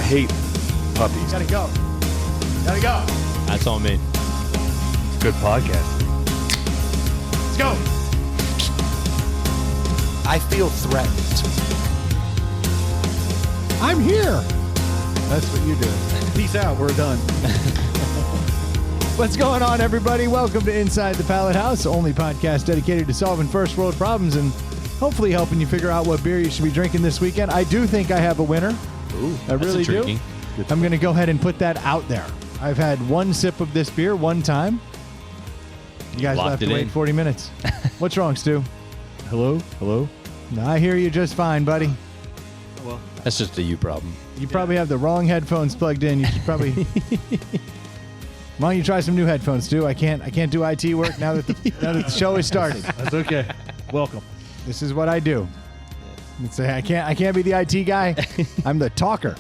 hate puppies. Gotta go. That's on me. It's a good podcast. Let's go. I feel threatened. I'm here. That's what you do. Peace out. We're done. What's going on, everybody? Welcome to Inside the Pallet House, only podcast dedicated to solving first world problems and hopefully helping you figure out what beer you should be drinking this weekend. I do think I have a winner. Ooh, I really do. I'm going to go ahead and put that out there. I've had one sip of this beer one time. You guys will have to wait 40 minutes. What's wrong, Stu? Hello? No, I hear you just fine, buddy. Well, that's just a you problem. You probably have the wrong headphones plugged in. You should probably... Why don't you try some new headphones, Stu? I can't do IT work now that the show is started. that's okay. Welcome. This is what I do. Say I can't be the IT guy. I'm the talker.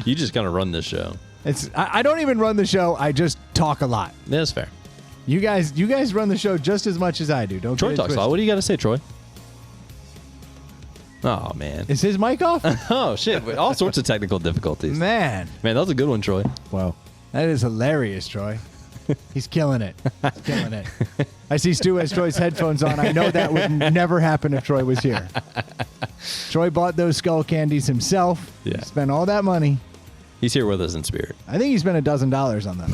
You just gotta run this show. I don't even run the show. I just talk a lot. Yeah, that's fair. You guys run the show just as much as I do. Don't Troy get it talks a lot. twisted. What do you got to say, Troy? Oh man. Is his mic off? Oh shit! All sorts of technical difficulties. Man, that was a good one, Troy. Wow, that is hilarious, Troy. He's killing it. He's killing it. I see Stu has Troy's headphones on. I know that would never happen if Troy was here. Troy bought those skull candies himself. Yeah. Spent all that money. He's here with us in spirit. I think he spent $12 on them.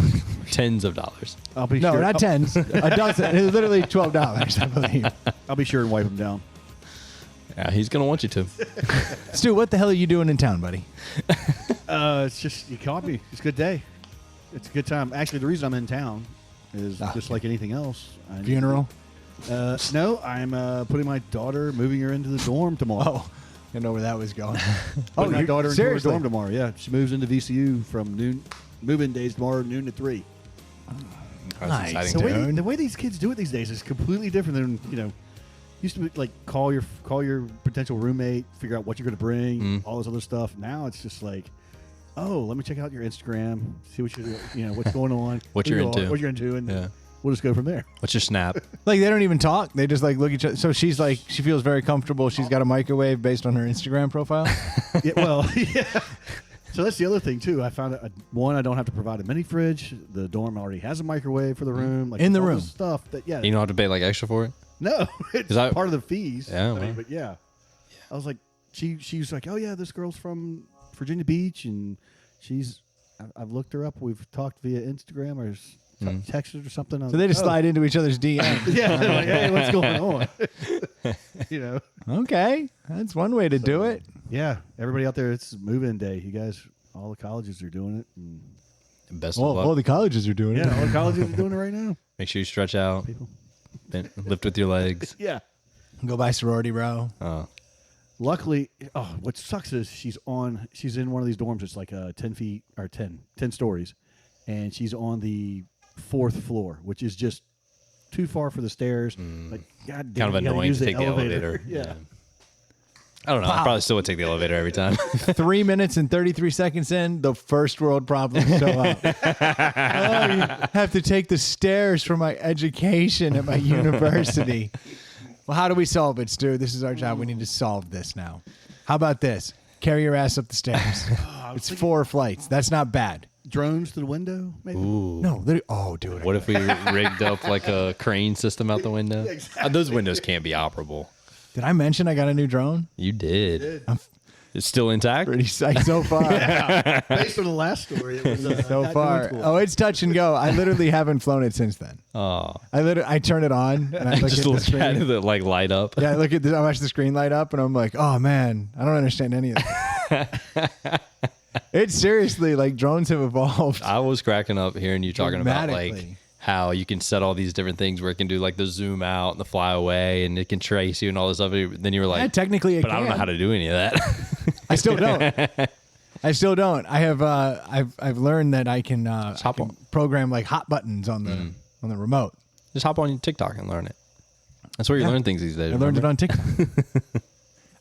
Tens of dollars. I'll be No, sure. not tens. A dozen. It was literally $12, I believe. I'll be sure and wipe them down. Yeah, he's gonna want you to. Stu, what the hell are you doing in town, buddy? It's just, you caught me. It's a good day. It's a good time. Actually, the reason I'm in town is just like anything else. Funeral? No, I'm putting my daughter, moving her into the dorm tomorrow. Oh, I know where that was going. Putting my daughter into her seriously? dorm tomorrow. Yeah, she moves into VCU from noon. Move-in days tomorrow, noon to 3. That's Nice. exciting, too. The way these kids do it these days is completely different than used to be like call your potential roommate, figure out what you're going to bring, all this other stuff. Now it's just like, oh, let me check out your Instagram, see what what's going on, What you're into, and yeah. we'll just go from there. What's your snap? Like, they don't even talk. They just, like, look at each other. So she's like, she feels very comfortable. She's got a microwave based on her Instagram profile. Yeah, well, yeah. So that's the other thing, too. I found I don't have to provide a mini fridge. The dorm already has a microwave for the room. Like, In the all room. this stuff that, yeah. You don't have to pay like extra for it. No, it's part of the fees. Yeah, I mean, well. I was like, she was like, oh yeah, this girl's from Virginia Beach, and I've looked her up. We've talked via Instagram or texted or something. So they just slide into each other's DMs. Yeah, they're like, hey, what's going on? Okay, that's one way to do it. Yeah, everybody out there, it's move-in day. You guys, all the colleges are doing it. And Best of Well, luck. all the colleges are doing it. yeah, all the colleges are doing it right now. Make sure you stretch out. People. Lift with your legs. Yeah. Go by sorority row. Oh. Luckily, what sucks is she's in one of these dorms. It's like 10 feet or 10 stories, and she's on the 4th floor, which is just too far for the stairs. Like, God damn, Kind of annoying to take the elevator. Yeah. I don't know. I probably still would take the elevator every time. 3 minutes and 33 seconds in, the first world problems show up. Oh, you have to take the stairs for my education at my university. Well, how do we solve it, Stu? This is our job. We need to solve this now. How about this? Carry your ass up the stairs. It's 4 flights. That's not bad. Drones to the window, maybe? Ooh. No, dude. What if we rigged up like a crane system out the window? Exactly. Those windows can't be operable. Did I mention I got a new drone? You did. It's still intact? Pretty psyched so far. Based on the last story, it was So not far. going cool. Oh, it's touch and go. I literally haven't flown it since then. Oh. I turn it on and I look Just at the look at screen. it like light up. Yeah, I watch the screen light up and I'm like, oh man, I don't understand any of that. It's seriously like drones have evolved. I was cracking up hearing you talking about like Dramatically. how you can set all these different things where it can do like the zoom out and the fly away and it can trace you and all this stuff. Then you were like, Yeah, technically it but can. I don't know how to do any of that. I still don't. I have I've learned that I can, hop on. program like hot buttons on the remote. Just hop on TikTok and learn it. That's where you learn things these days. I learned it on TikTok.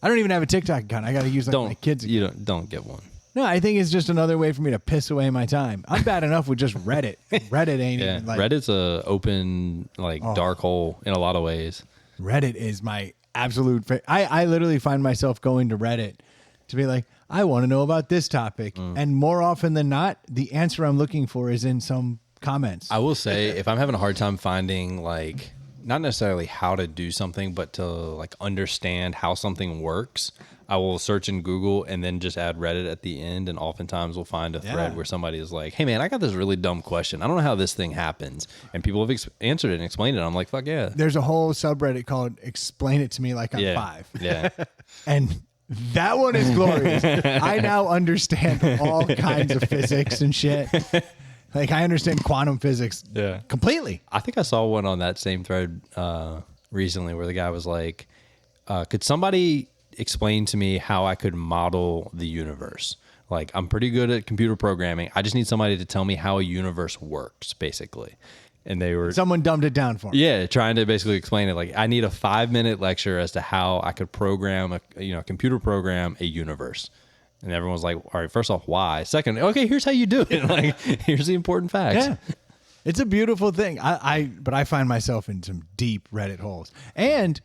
I don't even have a TikTok account. I got to use like my kids. Don't get one. No, I think it's just another way for me to piss away my time. I'm bad enough with just Reddit. Reddit ain't Yeah, even like Reddit's a open dark hole in a lot of ways. Reddit is my absolute I literally find myself going to Reddit to be like, I want to know about this topic. And more often than not, the answer I'm looking for is in some comments. I will say, if I'm having a hard time finding, like, not necessarily how to do something, but to like understand how something works, I will search in Google and then just add Reddit at the end. And oftentimes we'll find a thread where somebody is like, hey man, I got this really dumb question. I don't know how this thing happens. And people have answered it and explained it. I'm like, fuck yeah. There's a whole subreddit called Explain It to Me Like I'm 5. Yeah. And that one is glorious. I now understand all kinds of physics and shit. Like, I understand quantum physics completely. I think I saw one on that same thread recently where the guy was like, could somebody explain to me how I could model the universe? Like, I'm pretty good at computer programming. I just need somebody to tell me how a universe works, basically. And they were... Someone dumbed it down for me. Yeah, trying to basically explain it. Like, I need a 5-minute lecture as to how I could program, computer program a universe. And everyone's like, all right, first off, why? Second, okay, here's how you do it. Like, here's the important facts. Yeah. It's a beautiful thing. But I find myself in some deep Reddit holes. And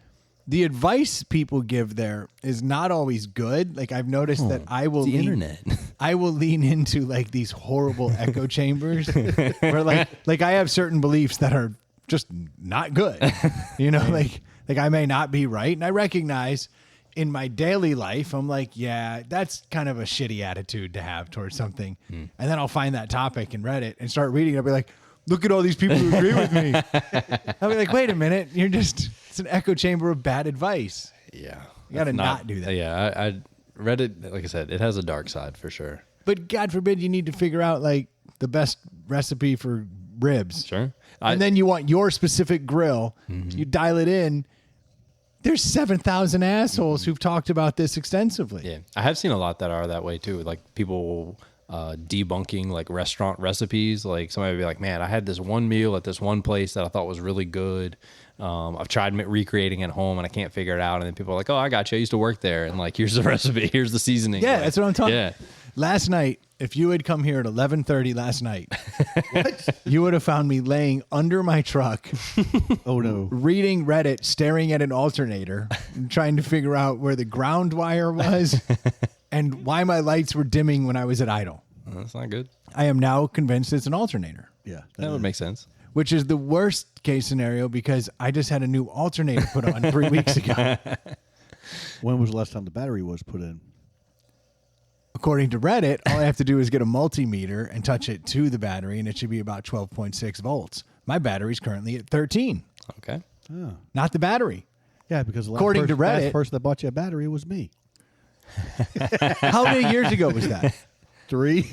the advice people give there is not always good. Like, I've noticed that I will internet. I will lean into like these horrible echo chambers where like I have certain beliefs that are just not good. Like I may not be right. And I recognize in my daily life, I'm like, yeah, that's kind of a shitty attitude to have towards something. And then I'll find that topic in Reddit and start reading it. I'll be like, look at all these people who agree with me. I'll be like, wait a minute. It's an echo chamber of bad advice. Yeah. You got to not do that. Yeah. I Reddit, like I said, it has a dark side for sure. But God forbid you need to figure out like the best recipe for ribs. Sure. And then you want your specific grill. You dial it in. There's 7,000 assholes who've talked about this extensively. Yeah. I have seen a lot that are that way too. Like people debunking like restaurant recipes. Like somebody would be like, man, I had this one meal at this one place that I thought was really good. I've tried recreating at home and I can't figure it out. And then people are like, oh, I got you. I used to work there. And like, here's the recipe. Here's the seasoning. Yeah, like, that's what I'm talking about. Yeah. Last night, if you had come here at 11:30 last night, you would have found me laying under my truck. Oh no. Reading Reddit, staring at an alternator, and trying to figure out where the ground wire was and why my lights were dimming when I was at idle. That's not good. I am now convinced it's an alternator. Yeah. That would make sense. Which is the worst case scenario because I just had a new alternator put on 3 weeks ago. When was the last time the battery was put in? According to Reddit, all I have to do is get a multimeter and touch it to the battery, and it should be about 12.6 volts. My battery's currently at 13. Okay. Oh. Not the battery. Yeah, because the According to Reddit- last person that bought you a battery was me. How many years ago was that? 3.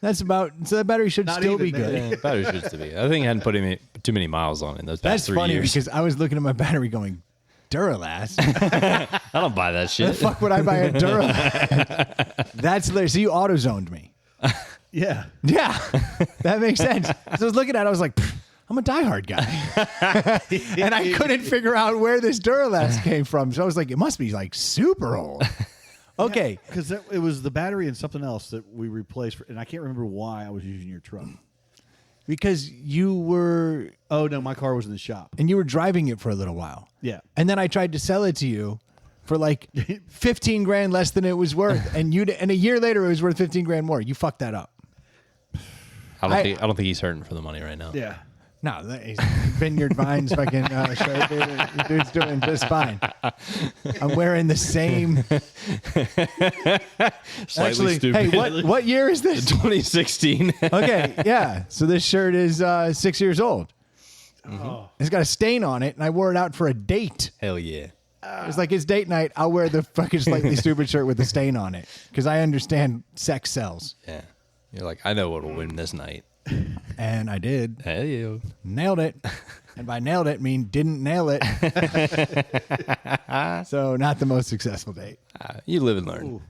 That's about, so that battery should Not still even be good. Yeah, battery should still be. I think it hadn't put too many miles on it in those past That's 3 funny years. because I was looking at my battery going, Duralast? I don't buy that The shit. fuck would I buy a Duralast? That's hilarious. So you auto-zoned me. Yeah. Yeah, that makes sense. So I was looking at it, I was like, I'm a diehard guy. And I couldn't figure out where this Duralast came from. So I was like, it must be like super old. Okay. Because it was the battery and something else that we replaced, and I can't remember why I was using your truck. Because you were... Oh, no, my car was in the shop. And you were driving it for a little while. Yeah. And then I tried to sell it to you for like 15 grand less than it was worth. And a year later, it was worth 15 grand more. You fucked that up. I don't think he's hurting for the money right now. Yeah. No, he's Vineyard Vines fucking shirt. Dude's doing just fine. I'm wearing the same. Slightly stupid. Hey, what year is this? 2016. Okay, yeah. So this shirt is 6 years old. Oh. It's got a stain on it, and I wore it out for a date. Hell yeah. It's like it's date night. I'll wear the fucking slightly stupid shirt with the stain on it because I understand sex sells. Yeah. You're like, I know what will win this night. And I did. Hell yeah. Nailed it. And by nailed it, mean didn't nail it. So not the most successful date. You live and learn.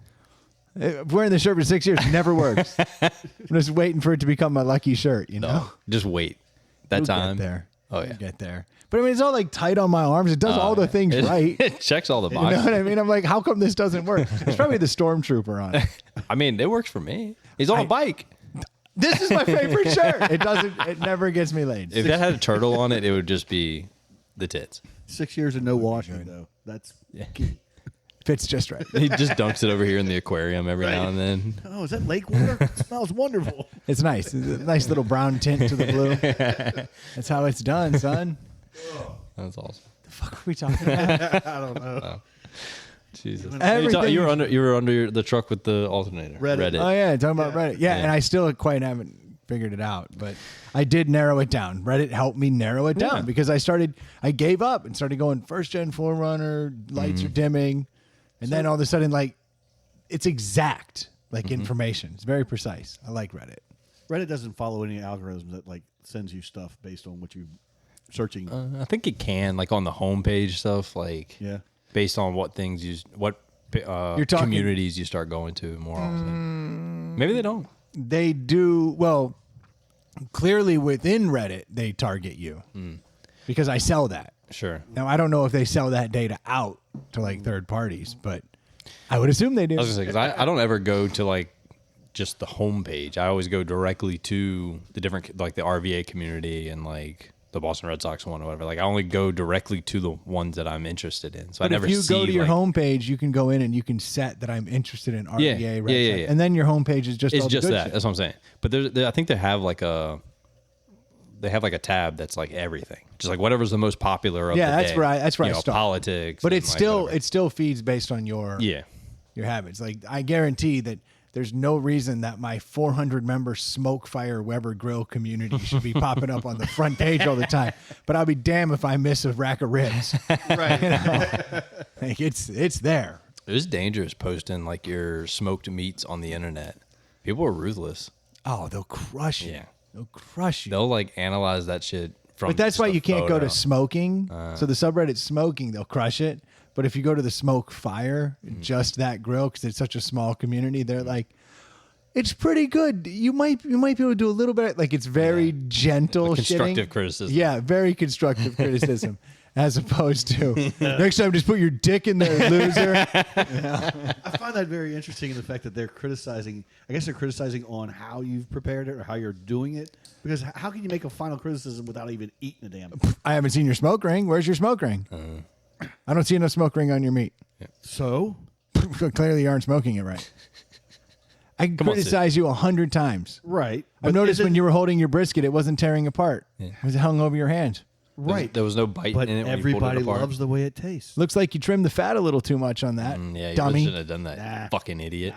Wearing the shirt for 6 years never works. I'm just waiting for it to become my lucky shirt, you know? No, just wait. That We'll time. Get there. Oh, We'll yeah. get there. But I mean, it's all like tight on my arms. It does all the things right. It checks all the You know boxes. what I mean? I'm like, how come this doesn't work? It's probably the stormtrooper on it. I mean, it works for me. He's on a bike. This is my favorite shirt. It never gets me laid. If that had a turtle on it, it would just be the tits. 6 years of no washing, though. That's key. Fits just right. He just dunks it over here in the aquarium every now and then. Oh, is that lake water? It smells wonderful. It's nice. It's a nice little brown tint to the blue. That's how it's done, son. That's awesome. The fuck are we talking about? I don't know. Jesus. Everything- You were under the truck with the alternator. Reddit. Oh yeah, talking about Reddit. Yeah, Yeah. and I still quite haven't figured it out, but I did narrow it down. Reddit helped me narrow it down because I gave up and started going first gen Forerunner, lights are dimming, and then all of a sudden like it's exact information. It's very precise. I like Reddit. Reddit doesn't follow any algorithms that like sends you stuff based on what you're searching. I think it can, like on the homepage stuff, like Yeah. based on what things You're talking- communities you start going to more often. Maybe they don't. They do well. Clearly, within Reddit, they target you because I sell that. Sure. Now, I don't know if they sell that data out to like third parties, but I would assume they do. I was gonna say, 'cause I don't ever go to like just the homepage. I always go directly to the different, like the RVA community and like the Boston Red Sox one or whatever. Like I only go directly to the ones that I'm interested in. So But I never if you see, go to your like, homepage, you can go in and you can set that I'm interested in RVA, Yeah, Red yeah, Sox, yeah. and then your homepage is just it's all just the good that. shit. That's what I'm saying. But I think they have like a tab that's like everything, just like whatever's the most popular of Yeah, the that's day. where I You know, start. politics. But and, it's like, still whatever. it still feeds based on your habits. Like I guarantee that there's no reason that my 400 member Smoke Fire Weber Grill community should be popping up on the front page all the time. But I'll be damned if I miss a rack of ribs. Right. You know? Like it's there. It is dangerous posting like your smoked meats on the internet. People are ruthless. Oh, they'll crush you. Yeah. They'll crush you. They'll like analyze that shit from. But that's just why a you can't go to photo. smoking. So the subreddit smoking, they'll crush it. But if you go to the Smoke Fire, just that grill, because it's such a small community, they're like, it's pretty good. You might be able to do a little bit. Like it's very gentle, Like constructive shitting. criticism. Yeah, very constructive criticism, as opposed to next time just put your dick in there, loser. I find that very interesting in the fact that they're criticizing. I guess they're criticizing on how you've prepared it or how you're doing it. Because how can you make a final criticism without even eating a damn thing? I haven't seen your smoke ring. Where's your smoke ring? I don't see enough smoke ring on your meat. So Clearly, you aren't smoking it right. I can Come on, criticize you 100 times. right, I've noticed is when it- you were holding your brisket, it wasn't tearing apart. It was hung over your hands. right, There was no bite but in it when you pulled it everybody apart. loves the way it tastes. Looks like you trimmed the fat a little too much on that, Yeah, you dummy. shouldn't have done that. Nah. Fucking idiot.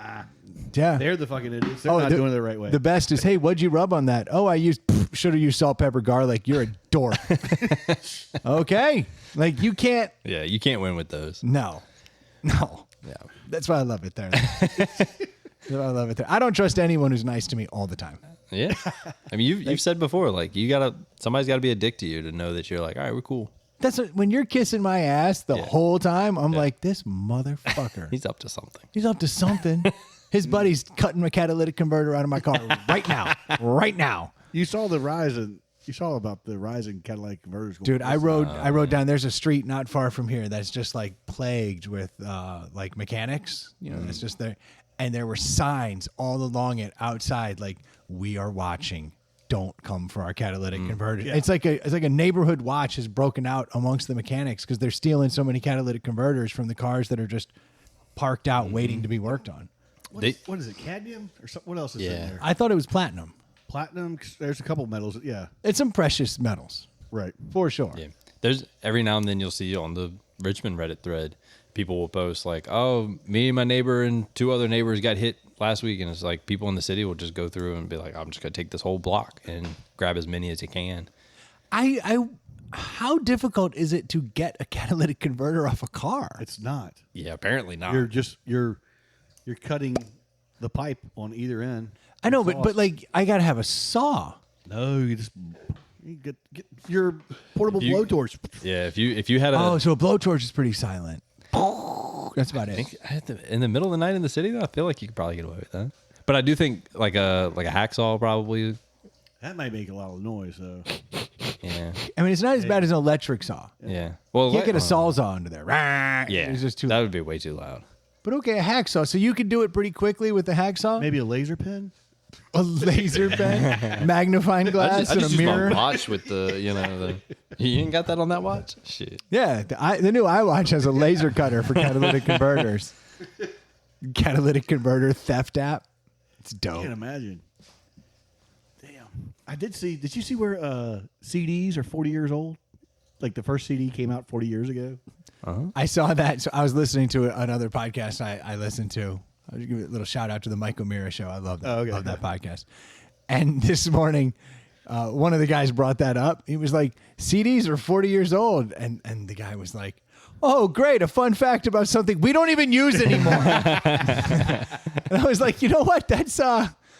Yeah. They're the fucking idiots. They're not doing it the right way. The best is, hey, what'd you rub on that? Oh, I should have used salt, pepper, garlic. You're a dork. Okay. Like you can't. Yeah, you can't win with those. No. Yeah. That's why I love it there. That's why I love it there. I don't trust anyone who's nice to me all the time. Yeah. I mean, you've said before, like somebody's got to be a dick to you to know that you're like, all right, we're cool. That's when you're kissing my ass the whole time. I'm like, this motherfucker. He's up to something. He's up to something. His buddy's cutting my catalytic converter out of my car right now. Right now. you saw the rise in. You saw about the rise in Cadillac converters. Dude, I rode down. There's a street not far from here that's just like plagued with like mechanics. You know, that's just there. And there were signs all along it outside, like "We are watching. Don't come for our catalytic converter." Yeah. It's like a neighborhood watch has broken out amongst the mechanics because they're stealing so many catalytic converters from the cars that are just parked out waiting to be worked on. What is it? Cadmium or something? What else is in there? I thought it was platinum. Platinum. There's a couple metals. Yeah. It's some precious metals Right. for sure. Yeah. There's every now and then you'll see on the Richmond Reddit thread, people will post like, oh, me and my neighbor and 2 other neighbors got hit last week. And it's like people in the city will just go through and be like, I'm just going to take this whole block and grab as many as you can. How difficult is it to get a catalytic converter off a car? It's not. Yeah, apparently not. You're cutting the pipe on either end. I know, It's but like I gotta have a saw. No, you get your portable You- blowtorch. Yeah, if you had a Oh, so a blowtorch is pretty silent. That's about it. in the middle of the night in the city, though, I feel like you could probably get away with that. But I do think like a hacksaw probably. That might make a lot of noise, though. Yeah, I mean, it's not as bad as an electric saw. yeah. Well, You can't get a sawzall into there. Yeah, It's just too. that would be way too loud. But okay, a hacksaw. So you could do it pretty quickly with the hacksaw. Maybe a laser pen. A laser pen, magnifying glass, I and just a use mirror. my watch with the, you ain't got that on that watch? Shit. Yeah, the new iWatch has a laser cutter for catalytic converters. Catalytic converter theft app. It's I dope. can't imagine. Damn. I did see. Did you see where CDs are 40 years old? Like the first CD came out 40 years ago. I saw that. So I was listening to another podcast I listened to. I'll give a little shout out to the Mike O'Meara show. I love that. Oh, okay. Love that podcast. And this morning, one of the guys brought that up. He was like, CDs are 40 years old. And the guy was like, oh, great. A fun fact about something we don't even use anymore. And I was like, you know what? That's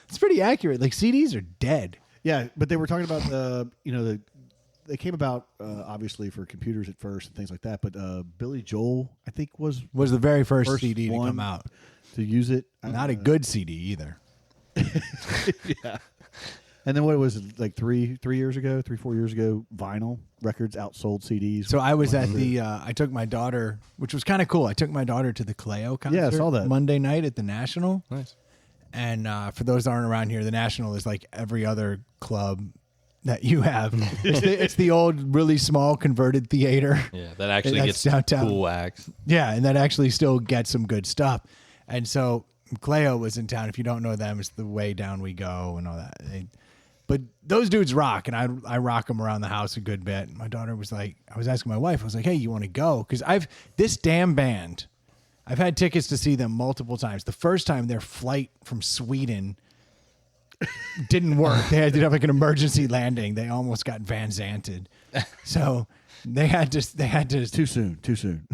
it's pretty accurate. Like CDs are dead. Yeah, but they were talking about they came about obviously for computers at first and things like that. But Billy Joel, I think, was Was the very first first CD to one come out. to use it. Not a good CD either. Yeah. And then what was it, like 4 years ago, vinyl records outsold CDs. So I was at the, I took my daughter, which was kind of cool. I took my daughter to the Cleo concert. Yeah, I saw that. Monday night at the National. Nice. And for those that aren't around here, the National is like every other club that you have. It's the old, really small converted theater. Yeah, that actually That's gets downtown. cool acts. Yeah, and that actually still gets some good stuff. And so Cleo was in town. If you don't know them, it's the Way Down We Go and all that. But those dudes rock, and I rock them around the house a good bit. My daughter was like, I was asking my wife, I was like, hey, you want to go? Because this damn band, I've had tickets to see them multiple times. The first time their flight from Sweden didn't work. They had to have like an emergency landing. They almost got Van Zanted. So they had to Too soon.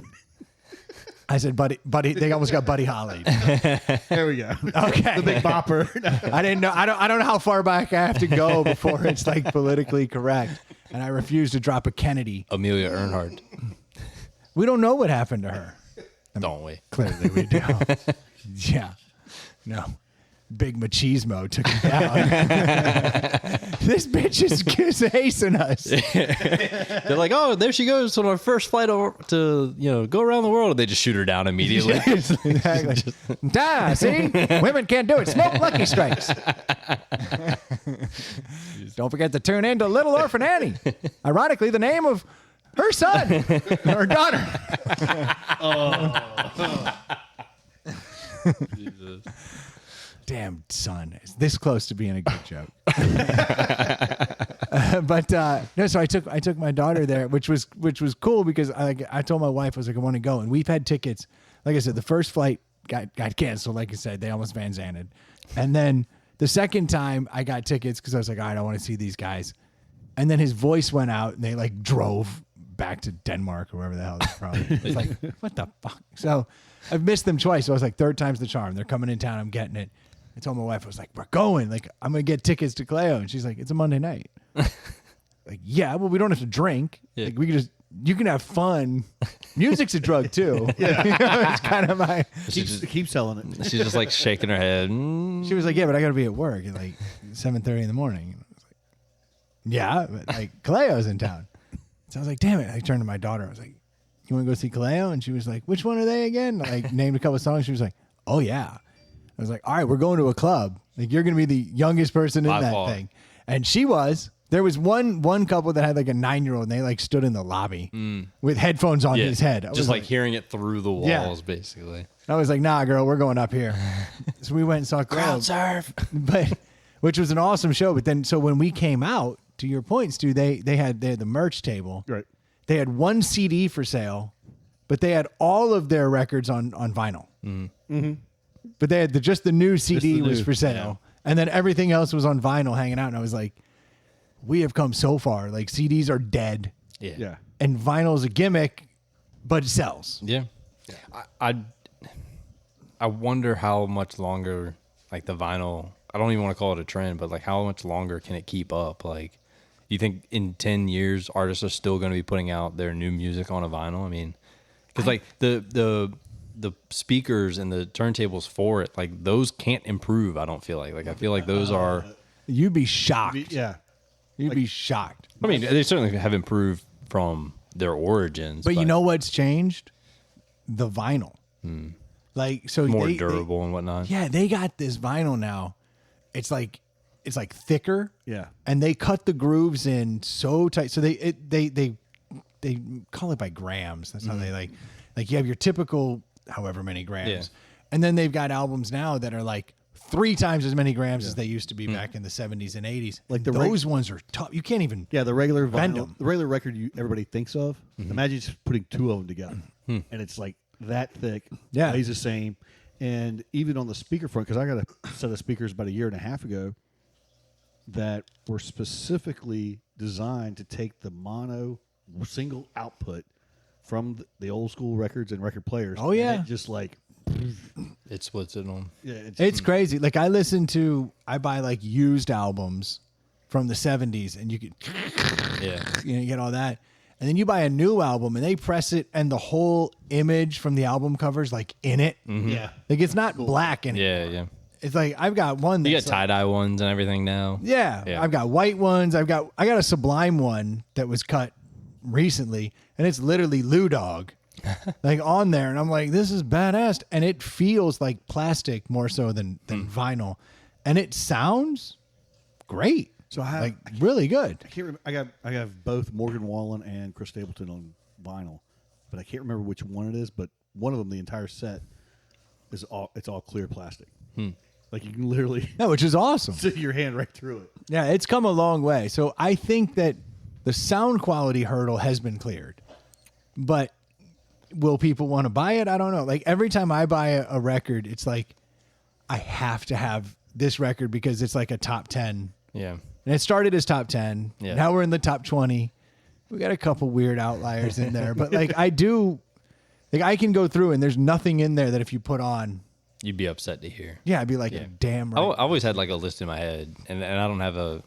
I said, buddy, they almost got Buddy Holly. There we go. Okay. The big bopper. I didn't know. I don't know how far back I have to go before it's like politically correct. And I refuse to drop a Kennedy. Amelia Earhart. We don't know what happened to her. Don't we? Clearly we do. Yeah. No. Big machismo took it down. This bitch is chasing us. They're like, oh, there she goes on our first flight over to, go around the world. And they just shoot her down immediately. Exactly. See? Women can't do it. Smoke Lucky Strikes. Don't forget to tune in to Little Orphan Annie. Ironically, the name of her son or daughter. Jesus. Damn son is this close to being a good joke. But no, so I took my daughter there, which was cool because I told my wife, I was like, I want to go, and we've had tickets. Like I said, the first flight got canceled. Like I said, they almost Van Zanted, and then the second time I got tickets because I was like, all right, I want to see these guys, and then his voice went out, and they like drove back to Denmark or wherever the hell they're from. It's like, what the fuck? So I've missed them twice. So I was like, third time's the charm. They're coming in town. I'm getting it. I told my wife, I was like, we're going. Like, I'm going to get tickets to Cleo. And she's like, it's a Monday night. Like, yeah, well, we don't have to drink. Yeah. Like, you can have fun. Music's a drug, too. Yeah. It's kind of my. Keep selling it. She's just like shaking her head. Mm. She was like, yeah, but I got to be at work at like 7:30 in the morning. And I was like, yeah, but like, Cleo's in town. So I was like, damn it. I turned to my daughter. I was like, you want to go see Cleo? And she was like, which one are they again? I named a couple of songs. She was like, oh, yeah. I was like, all right, we're going to a club. Like, you're going to be the youngest person in By that far. thing. And she was. There was one couple that had like a 9-year-old, and they like stood in the lobby with headphones on his head. I Just was like hearing it through the walls, basically. I was like, nah, girl, we're going up here. So we went and saw Cleo. Crowd surf. But which was an awesome show. But then, so when we came out, to your point, Stu, they had the merch table. Right. They had one CD for sale, but they had all of their records on vinyl. Mm-hmm. But they had just the new CD was for sale, and then everything else was on vinyl hanging out. And I was like, we have come so far. Like, CDs are dead. Yeah. And vinyl's a gimmick, but it sells. Yeah. I wonder how much longer, like, the vinyl, I don't even want to call it a trend, but like, how much longer can it keep up? Like, you think in 10 years artists are still going to be putting out their new music on a vinyl? I mean, because like the speakers and the turntables for it, like, those can't improve. I don't feel like I feel like those are. You'd be shocked. Yeah. You'd be shocked. I mean, they certainly have improved from their origins, But you know what's changed? The vinyl. Like, so more they, durable and whatnot. Yeah, they got this vinyl now. it's like thicker. Yeah. And they cut the grooves in so tight. So they call it by grams. That's how they like you have your typical however many grams. Yeah. And then they've got albums now that are like 3 times as many grams as they used to be back in the 70s and 80s. Like those ones are tough. You can't even Yeah, the regular bend vinyl, 'em. the regular record everybody thinks of. Imagine just putting 2 of them together, and it's like that thick. Yeah. Plays the same, and even on the speaker front, because I got a set of speakers about a year and a half ago that were specifically designed to take the mono single output from the old school records and record players. Oh, and yeah. it just like It splits it on. yeah, It's crazy. Like I buy like used albums from the 70s and you could Yeah. you get all that. And then you buy a new album and they press it and the whole image from the album cover's like in it. yeah. Like it's not black in it. Yeah, yeah. It's like I've got one You that's got like, tie-dye ones and everything now. yeah, Yeah. I've got white ones. I got a Sublime one that was cut recently and it's literally Lou Dog. Like on there, and I'm like, this is badass, and it feels like plastic more so than vinyl, and it sounds great. So I have like really good. I can't remember. I have both Morgan Wallen and Chris Stapleton on vinyl, but I can't remember which one it is. But one of them, the entire set, is all clear plastic. Like you can literally Yeah, which is awesome. stick your hand right through it. Yeah, it's come a long way. So I think that the sound quality hurdle has been cleared, but will people want to buy it? I don't know. Like every time I buy a record, it's like I have to have this record because it's like a top 10. Yeah. And it started as top 10. Yeah. Now we're in the top 20. We got a couple weird outliers in there, but like I can go through and there's nothing in there that if you put on, You'd be upset to hear. yeah, I'd be like, Yeah. damn I right. always had like a list in my head, and I don't have a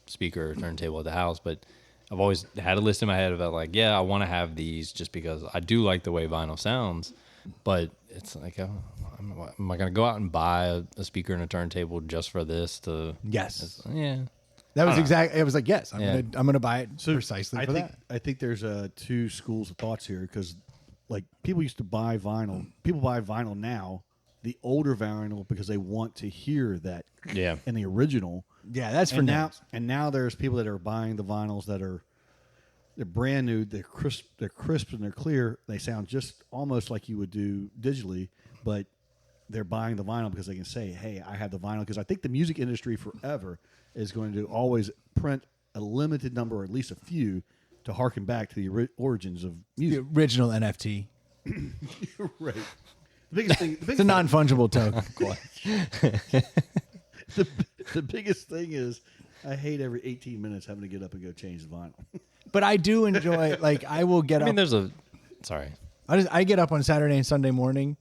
speaker or turntable at the house, but I've always had a list in my head about like, yeah, I want to have these just because I do like the way vinyl sounds, but it's like, am I going to go out and buy a speaker and a turntable just for this? Yes. Yeah. That was exactly, it was like, yes, I'm Yeah. going to buy it precisely for that. I think there's 2 schools of thoughts here because, like, people used to buy vinyl. People buy vinyl now, the older vinyl, because they want to hear that. Yeah. In the original. Yeah, that's for And now. now there's people that are buying the vinyls that they're brand new, they're crisp and they're clear. They sound just almost like you would do digitally, but they're buying the vinyl because they can say, "Hey, I have the vinyl." Because I think the music industry forever is going to always print a limited number, or at least a few, to harken back to the origins of The music. original NFT. Right. The biggest thing. It's a non-fungible token. The biggest thing is, I hate every 18 minutes having to get up and go change the vinyl. But I do enjoy, like, I will get I mean, up. sorry. I get up on Saturday and Sunday morning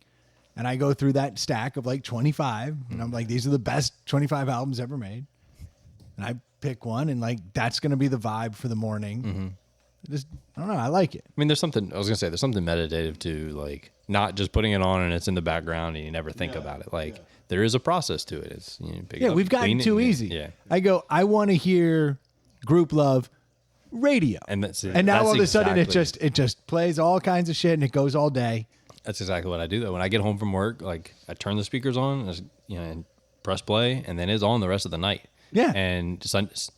and I go through that stack of like 25 and I'm like, these are the best 25 albums ever made. And I pick one and like, that's going to be the vibe for the morning. Just, I don't know. I like it. I mean, there's something meditative to like not just putting it on and it's in the background and you never think about it. Like there is a process to it. It's pick it Yeah, up, we've gotten clean it, too and- easy. Yeah, I want to hear Group Love radio. and that's And now that's all of a sudden exactly- it just plays all kinds of shit and it goes all day. That's exactly what I do though. When I get home from work, like I turn the speakers on, and press play, and then it's on the rest of the night. Yeah. And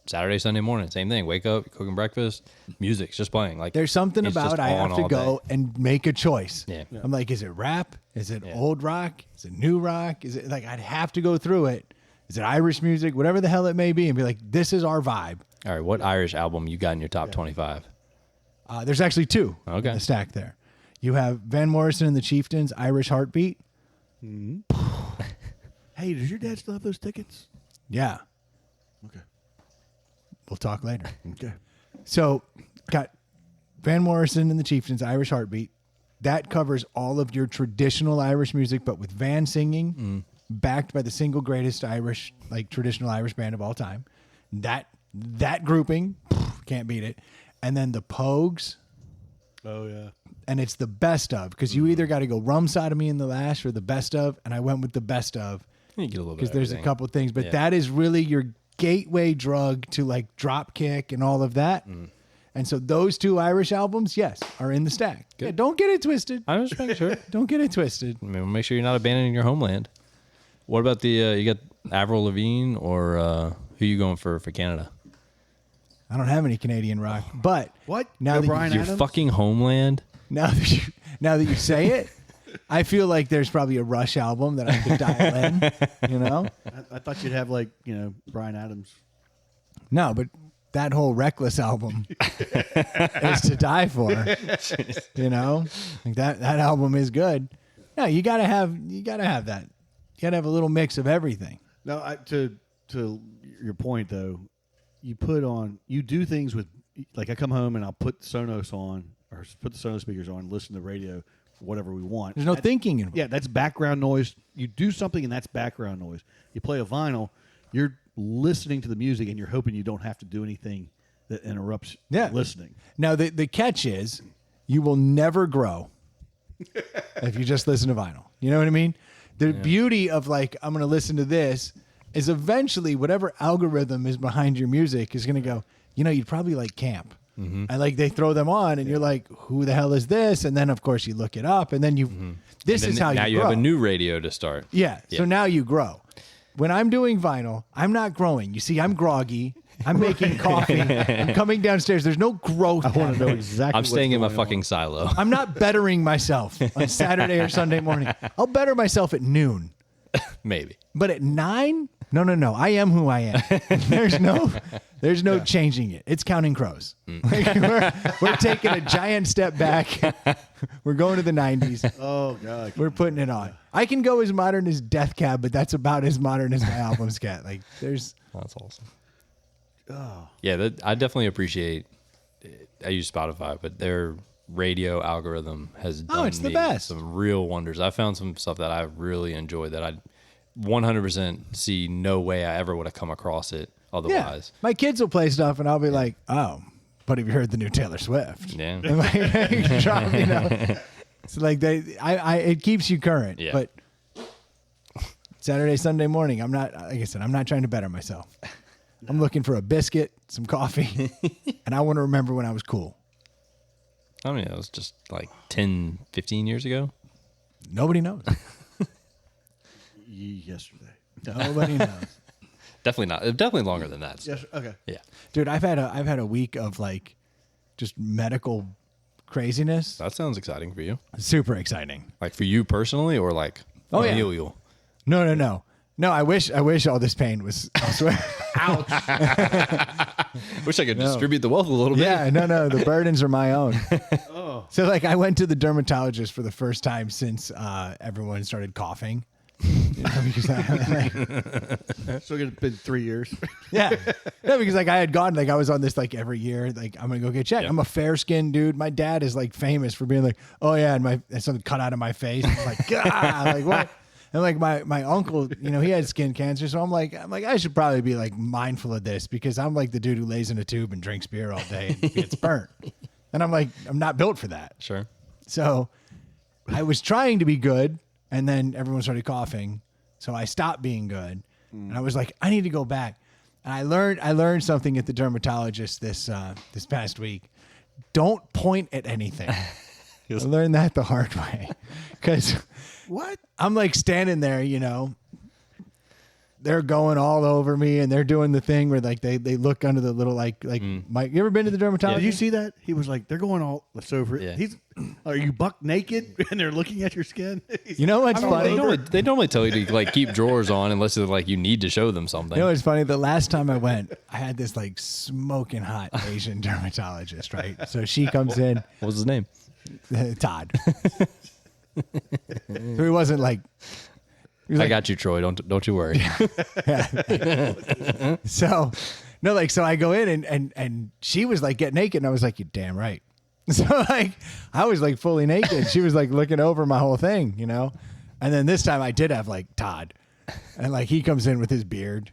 Saturday, Sunday morning, same thing. Wake up, cooking breakfast, music's just playing. Like There's something it's about just I on have to all go day. and make a choice. Yeah. I'm like, is it rap? Is it old rock? Is it new rock? Is it like I'd have to go through it? Is it Irish music? Whatever the hell it may be, and be like, this is our vibe. All right, what Irish album you got in your top 25? There's actually 2 Okay. in the stack there. You have Van Morrison and the Chieftains, Irish Heartbeat. Hey, does your dad still have those tickets? Yeah. Okay. We'll talk later. Okay. So, got Van Morrison and the Chieftains, Irish Heartbeat. That covers all of your traditional Irish music, but with Van singing, backed by the single greatest Irish, like traditional Irish band of all time. That grouping, can't beat it. And then the Pogues, Oh yeah. and it's the best of, because you either got to go Rum Sodomy in the Lash or the best of, and I went with the best of You get a little bit because of there's a everything. couple things, but Yeah. that is really your gateway drug to like drop kick and all of that. And so those 2 Irish albums, yes, are in the stack. Yeah, don't get it twisted. I'm just making sure. Don't get it twisted. I mean, make sure you're not abandoning your homeland. What about the you got Avril Lavigne or who you going for Canada? I don't have any Canadian rock, but What? Now No that Bryan Your Adams? fucking homeland. now that you say it, I feel like there's probably a Rush album that I could dial in. You know? I thought you'd have like Bryan Adams. No, but that whole Reckless album is to die for. You know, like that album is good. No, you gotta have that. You gotta have a little mix of everything. No, to your point though, you do things with, like I come home and I'll put Sonos on or put the Sonos speakers on, listen to radio, whatever we want. There's no thinking involved. Yeah, that's background noise. You do something and that's background noise. You play a vinyl, you're listening to the music and you're hoping you don't have to do anything that interrupts listening. Now the catch is you will never grow if you just listen to vinyl. You know what I mean? The beauty of like, I'm going to listen to this is eventually whatever algorithm is behind your music is going to go, you'd probably like camp. Mm-hmm. And like they throw them on and you're like, who the hell is this? And then of course you look it up and then this is how now you you grow. have a new radio to start. Yeah. So now you grow. When I'm doing vinyl, I'm not growing. You see, I'm groggy. I'm making coffee. I'm coming downstairs. There's no growth. I want to know exactly. I'm staying in my what's going fucking on. silo. I'm not bettering myself on Saturday or Sunday morning. I'll better myself at noon. Maybe. But at 9? No. I am who I am. There's no changing it. It's Counting Crows. Like, we're taking a giant step back. We're going to the 90s. Oh god. We're putting it on. I can go as modern as Death Cab, but that's about as modern as my albums get. Like there's That's awesome. Yeah, I definitely appreciate. I use Spotify, but their radio algorithm has done it's the me best. some real wonders. I found some stuff that I really enjoy that I 100% see no way I ever would have come across it otherwise. My kids will play stuff, and I'll be like, "Oh, but have you heard the new Taylor Swift?" Yeah. And like, So like it keeps you current. Yeah. But Saturday, Sunday morning, I'm not. Like I said, I'm not trying to better myself. I'm looking for a biscuit, some coffee, and I want to remember when I was cool. I mean, it was just like 10, 15 years ago. Nobody knows. Yesterday. Nobody knows. Definitely longer than that. Yes. Okay. Yeah. Dude, I've had a week of like just medical craziness. That sounds exciting for you. Super exciting. Like for you personally or like Oh, yeah. familial? No. No, I wish all this pain was elsewhere. Wish I could distribute the wealth a little bit. Yeah, no, the burdens are my own. So like I went to the dermatologist for the first time since everyone started coughing. Because So it's been 3 years. yeah. No, because like I had gone, like I was on this like every year, like I'm gonna go get checked. Yeah. I'm a fair skinned dude. My dad is like famous for being like, oh yeah, and something cut out of my face. I'm like, God, like what? And like my uncle, he had skin cancer, so I'm like I should probably be like mindful of this because I'm like the dude who lays in a tube and drinks beer all day and gets burnt. And I'm like, I'm not built for that. Sure. So I was trying to be good, and then everyone started coughing, so I stopped being good. And I was like, I need to go back. And I learned something at the dermatologist this past week. Don't point at anything. I learned that the hard way because. What? I'm like standing there, they're going all over me and they're doing the thing where like they look under the little like Mike, you ever been to the dermatologist? Did you see that? He was like, they're going all over. Yeah. Are you buck naked and they're looking at your skin? You know what's funny? They normally tell you to like keep drawers on unless it's like you need to show them something. You know what's funny? The last time I went, I had this like smoking hot Asian dermatologist, right? So she comes in, What was his name? Todd. So he wasn't like, I got you, Troy. Don't you worry. so no, like, so I go in and she was like, get naked. And I was like, you're damn right. So like, I was like fully naked. She was like looking over my whole thing, And then this time I did have like Todd and like, he comes in with his beard.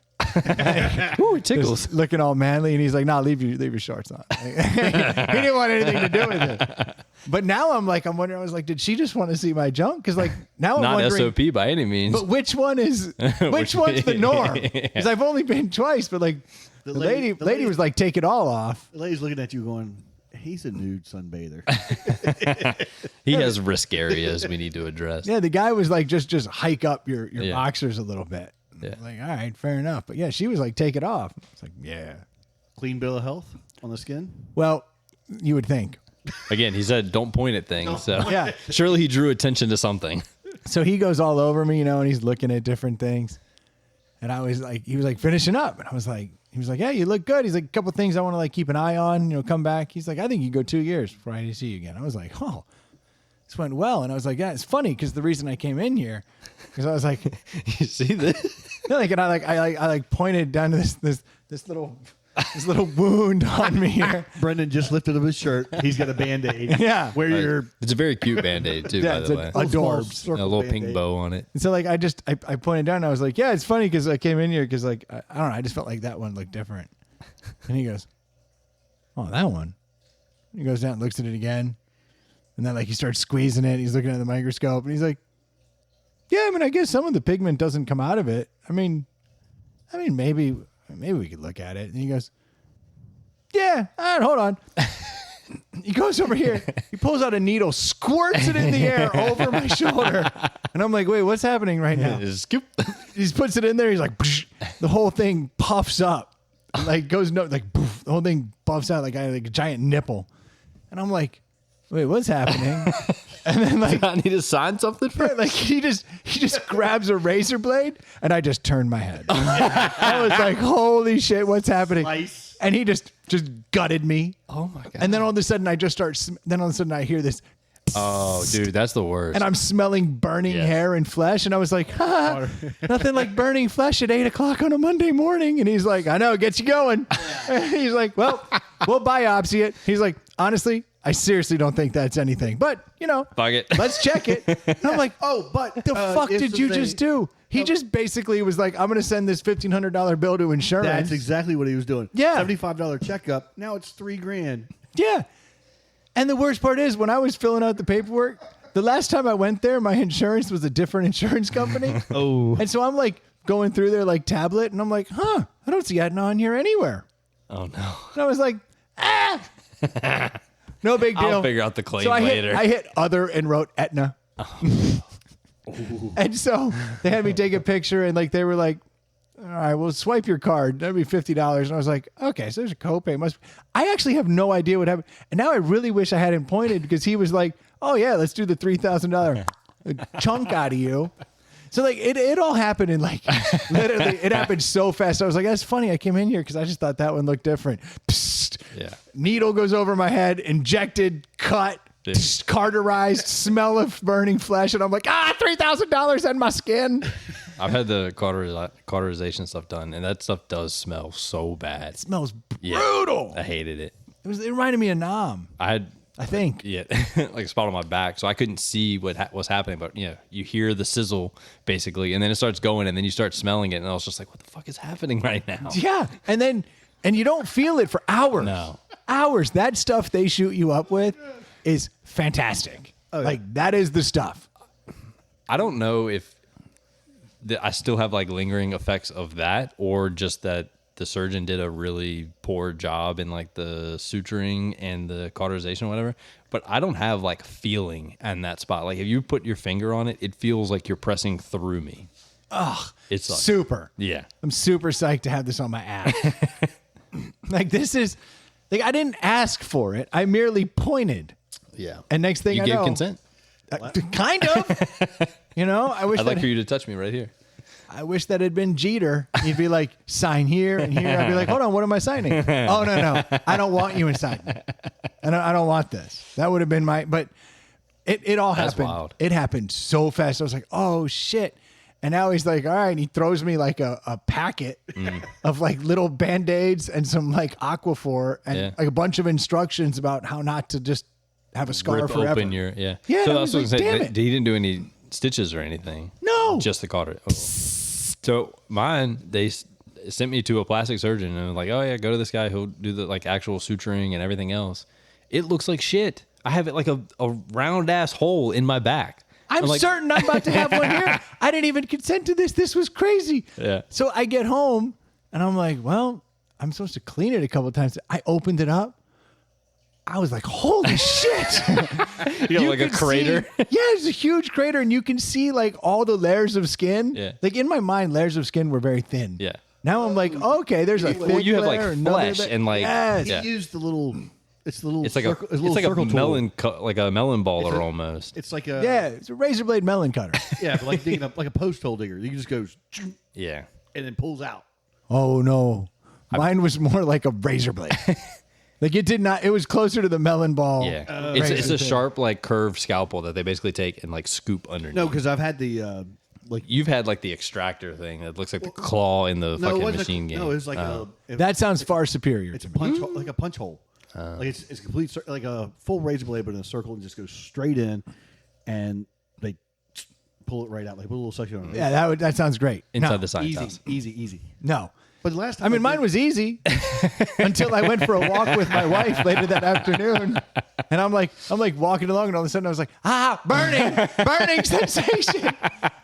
Ooh, it tickles. Just looking all manly, and he's like, "No, leave your shorts on." He didn't want anything to do with it. But now I'm wondering. I was like, did she just want to see my junk? Because like now I'm Not wondering. SOP by any means. But which one is which one's the norm? Because I've only been twice, but like the lady was like, take it all off. The lady's looking at you going, he's a nude sunbather. He has risk areas we need to address. Yeah, the guy was like, just hike up your Yeah. boxers a little bit. Yeah. Like, all right, fair enough. But yeah, she was like, take it off. It's like, yeah. Clean bill of health on the skin. Well, you would think. Again, he said don't point at things. So Yeah. surely he drew attention to something. So he goes all over me, and he's looking at different things. And I was like, he was like finishing up. And I was like, he was like, yeah, you look good. He's like, a couple things I want to like keep an eye on, come back. He's like, I think you go 2 years before I see you again. I was like, oh, this went well. And I was like, yeah, it's funny because the reason I came in here, because I was like, You see this? and I pointed down to this little wound on me here. Brendan just lifted up his shirt. He's got a Band-Aid. Yeah. Where you're It's a very cute Band-Aid too, Yeah, by it's the way. adorbs. A little pink bow on it. And so like I pointed down and I was like, yeah, it's funny because I came in here because like I don't know, I just felt like that one looked different. And he goes, oh, that one. He goes down and looks at it again. And then like he starts squeezing it. He's looking at the microscope and he's like, yeah, I mean, I guess some of the pigment doesn't come out of it. I mean maybe we could look at it. And he goes, yeah, all right, hold on. He goes over here. He pulls out a needle, squirts it in the air over my shoulder. And I'm like, wait, what's happening right now? Scoop. He puts it in there. He's like, psh, the whole thing puffs up. Like goes, poof, the whole thing puffs out like a giant nipple. And I'm like, wait, what's happening? And then like, I need to sign something for like he just grabs a razor blade and I just turned my head. I was like, holy shit, what's happening? Slice. And he just gutted me. Oh my god. And then all of a sudden then all of a sudden I hear this Oh, dude, that's the worst. and I'm smelling burning Yes. hair and flesh. And I was like, ha, nothing like burning flesh at 8:00 on a Monday morning. And he's like, I know, it gets you going. He's like, well, we'll biopsy it. He's like, honestly, I seriously don't think that's anything. But, Fuck it. let's check it. And I'm like, Oh, but the fuck it's did the you thing- just do? He just basically was like, I'm going to send this $1,500 bill to insurance. That's exactly what he was doing. Yeah. $75 checkup. Now it's $3,000. Yeah. And the worst part is when I was filling out the paperwork, the last time I went there, my insurance was a different insurance company. Oh. And so I'm like going through their like tablet and I'm like, I don't see Aetna on here anywhere. Oh no. And I was like, no big deal. I'll figure out the claim So later. I hit other and wrote Aetna. And so they had me take a picture and like they were like, all right, well, swipe your card. That'd be $50. And I was like, okay, so there's a copay. I actually have no idea what happened. And now I really wish I hadn't pointed because he was like, oh yeah, let's do the $3,000 chunk out of you. So like it all happened in like literally it happened so fast. I was like, that's funny. I came in here because I just thought that one looked different. Psst, Yeah. needle goes over my head, injected, cut, Yeah. carterized, smell of burning flesh, and I'm like, $3,000 on my skin. I've had the cauterization stuff done, and that stuff does smell so bad. It smells Yeah. brutal. I hated it. It reminded me of Nam, I think. Yeah, like a spot on my back, so I couldn't see what was happening. But you hear the sizzle basically, and then it starts going, and then you start smelling it, and I was just like, "What the fuck is happening right now?" Yeah, and you don't feel it for hours. No. Hours. That stuff they shoot you up with is fantastic. Like that is the stuff. I don't know if I still have like lingering effects of that, or just that the surgeon did a really poor job in like the suturing and the cauterization or whatever. But I don't have like feeling in that spot. Like if you put your finger on it, it feels like you're pressing through me. Ugh. It's like, Super. yeah. I'm super psyched to have this on my app. Like this is like I didn't ask for it. I merely pointed. Yeah. And next thing you I gave know, consent. Kind of. I wish I'd like that for you to touch me right here. I wish that had been Jeter. He'd be like, sign here and here. I'd be like, hold on, what am I signing? Oh, no. I don't want you inside. I don't want this. That would have been but it all That's happened. wild. It happened so fast. I was like, oh, shit. And now he's like, all right. And he throws me like a packet of like little Band-Aids and some like Aquaphor and like a bunch of instructions about how not to just have a scar Rip forever. open your, yeah. Yeah, So I that's was what like, I'm saying. damn it. He didn't do any stitches or anything. No. Just the cauterization. Oh. So mine, they sent me to a plastic surgeon and was like, oh yeah, go to this guy. He'll do the like actual suturing and everything else. It looks like shit. I have it like a round ass hole in my back. I'm like, certain I'm about to have one here. I didn't even consent to this. This was crazy. Yeah. So I get home and I'm like, well, I'm supposed to clean it a couple of times. I opened it up. I was like, holy shit. You got like a can crater. see- yeah, it's a huge crater, and you can see like all the layers of skin. Yeah. Like in my mind, layers of skin were very thin. Yeah. Now I'm like, okay, there's a thick Well, you have like layer, another flesh layer. and like Yes. yeah. He used the little. It's the little. It's like circle, a it's like a circle tool. melon like a melon baller almost. It's like a Yeah, it's a razor blade melon cutter. yeah, but like digging up like a post hole digger. You just goes Yeah. and then pulls out. Oh no, mine was more like a razor blade. Like it did not. It was closer to the melon ball. Yeah. It's razor a thing. sharp like curved scalpel that they basically take and like scoop underneath. No, because I've had the like. You've had like the extractor thing that looks like the claw in the No, it fucking wasn't machine game. No, it was like That sounds far superior it's to a me. punch hole, like a punch hole. Like it's complete like a full razor blade, but in a circle and just goes straight in, and they pull it right out. Like put a little suction on it. Yeah, that sounds great. inside No, the science easy, house. easy. No. But the last time I mean, mine did- was easy until I went for a walk with my wife later that afternoon, and I'm like walking along, and all of a sudden I was like, burning sensation,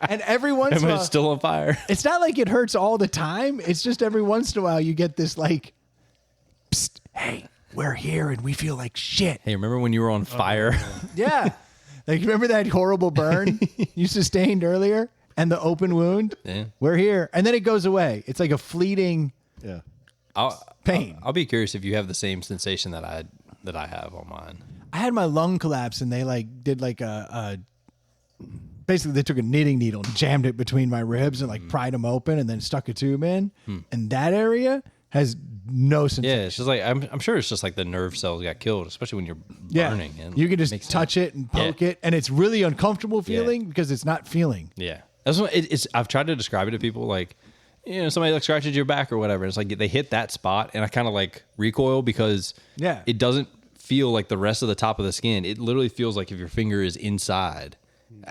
and every once in a Am I while, still on fire? it's not like it hurts all the time. It's just every once in a while you get this like, psst, hey, we're here and we feel like shit. Hey, remember when you were on fire? Yeah, like remember that horrible burn you sustained earlier and the open wound? Yeah. We're here, and then it goes away. It's like a fleeting Yeah. pain. I'll be curious if you have the same sensation that I have on mine. I had my lung collapse, and they like did like a basically they took a knitting needle and jammed it between my ribs and like pried them open and then stuck a tube in, and that area has no sensation. Yeah, it's just like I'm sure it's just like the nerve cells got killed, especially when you're Yeah, burning. And you can just makes touch sense. it and poke it, and it's really uncomfortable feeling because it's not feeling. Yeah, that's what it's. I've tried to describe it to people like, somebody like scratches your back or whatever. It's like they hit that spot, and I kind of like recoil because it doesn't feel like the rest of the top of the skin. It literally feels like if your finger is inside.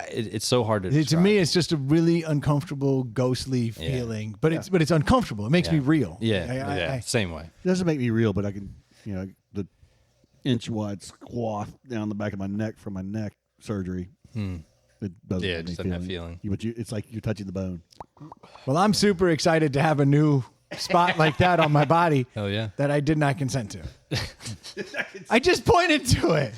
It's so hard to describe. To me, it's just a really uncomfortable, ghostly feeling, but it's uncomfortable. It makes me real. Yeah, same way. It doesn't make me real, but I can, the inch wide swath down the back of my neck from my neck surgery. It doesn't. Yeah, make it me just doesn't have feeling. But it's like you're touching the bone. Well, I'm super excited to have a new spot like that on my body. Oh yeah. That I did not consent to. I just pointed to it.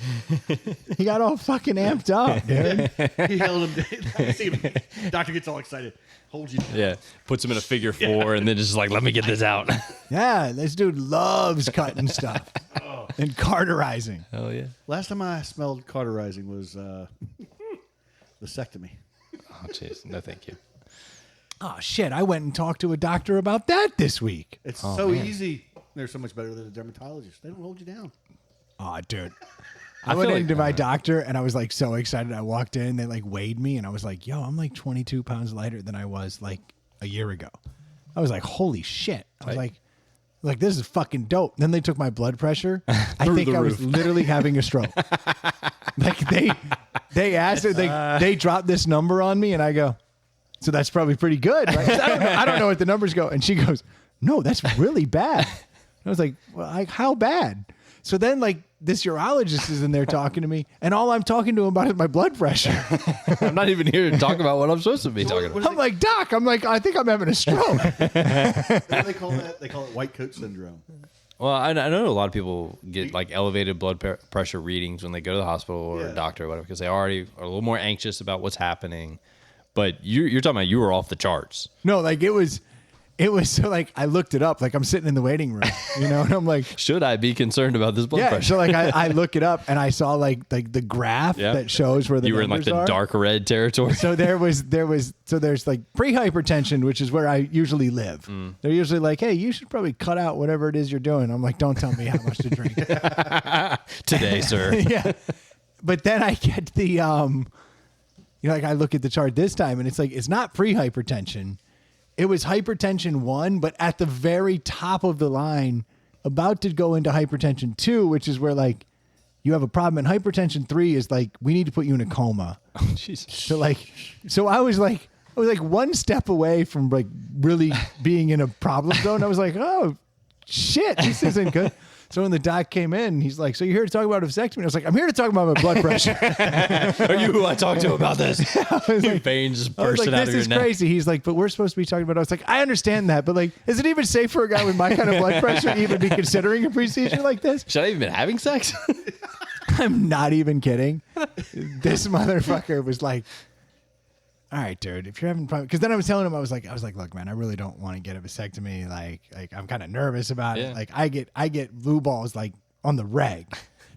He got all fucking amped up, dude. He held him. See him. Doctor gets all excited. Holds you down. Yeah, puts him in a figure four, and then just like, let me get this out. Yeah, this dude loves cutting stuff and carterizing. Oh yeah. Last time I smelled cauterizing was vasectomy. Oh jeez, no thank you. Oh shit! I went and talked to a doctor about that this week. It's so easy. They're so much better than a dermatologist. They don't hold you down. Oh, dude. I went feel like- into my doctor and I was like so excited. I walked in, they like weighed me, and I was like, yo, I'm like 22 pounds lighter than I was like a year ago. I was like, holy shit. I was like, this is fucking dope. Then they took my blood pressure. I think I was literally having a stroke. Like they asked it, they dropped this number on me, and I go, so that's probably pretty good, right? I don't know what the numbers go. And she goes, no, that's really bad. I was like, well, how bad? So then, like, this urologist is in there talking to me, and all I'm talking to him about is my blood pressure. I'm not even here to talk about what I'm supposed to be talking about. I'm like, Doc, I think I'm having a stroke. What do they call that? They call it white coat syndrome. Well, I know a lot of people get like elevated blood pressure readings when they go to the hospital or a doctor or whatever because they already are a little more anxious about what's happening. But you're talking about you were off the charts. No, like it was so like I looked it up, like I'm sitting in the waiting room, and I'm like, Should I be concerned about this blood yeah. pressure? So like I look it up, and I saw like the graph that shows where the you were in like numbers the are. dark red territory. So there's like pre-hypertension, which is where I usually live. They're usually like, hey, you should probably cut out whatever it is you're doing. I'm like, don't tell me how much to drink. Today, sir. Yeah. But then I get the like I look at the chart this time, and it's like it's not pre-hypertension. It was hypertension 1, but at the very top of the line, about to go into hypertension 2, which is where like you have a problem. And hypertension 3 is like we need to put you in a coma. Oh, Jesus. So I was like one step away from like really being in a problem zone. I was like, oh shit, this isn't good. So when the doc came in, he's like, "So you're here to talk about a vasectomy?" I was like, "I'm here to talk about my blood pressure." Are you who I talked to about this? Your veins just I was bursting like, out "This of your is neck. crazy." He's like, "But we're supposed to be talking about." I was like, "I understand that, but like, is it even safe for a guy with my kind of blood pressure to even be considering a procedure like this?" Should I even been having sex? I'm not even kidding. This motherfucker was like, "All right, dude, if you're having problems," because then I was telling him, I was like, "Look, man, I really don't want to get a vasectomy. Like I'm kind of nervous about it. Yeah. Like I get blue balls like on the reg,"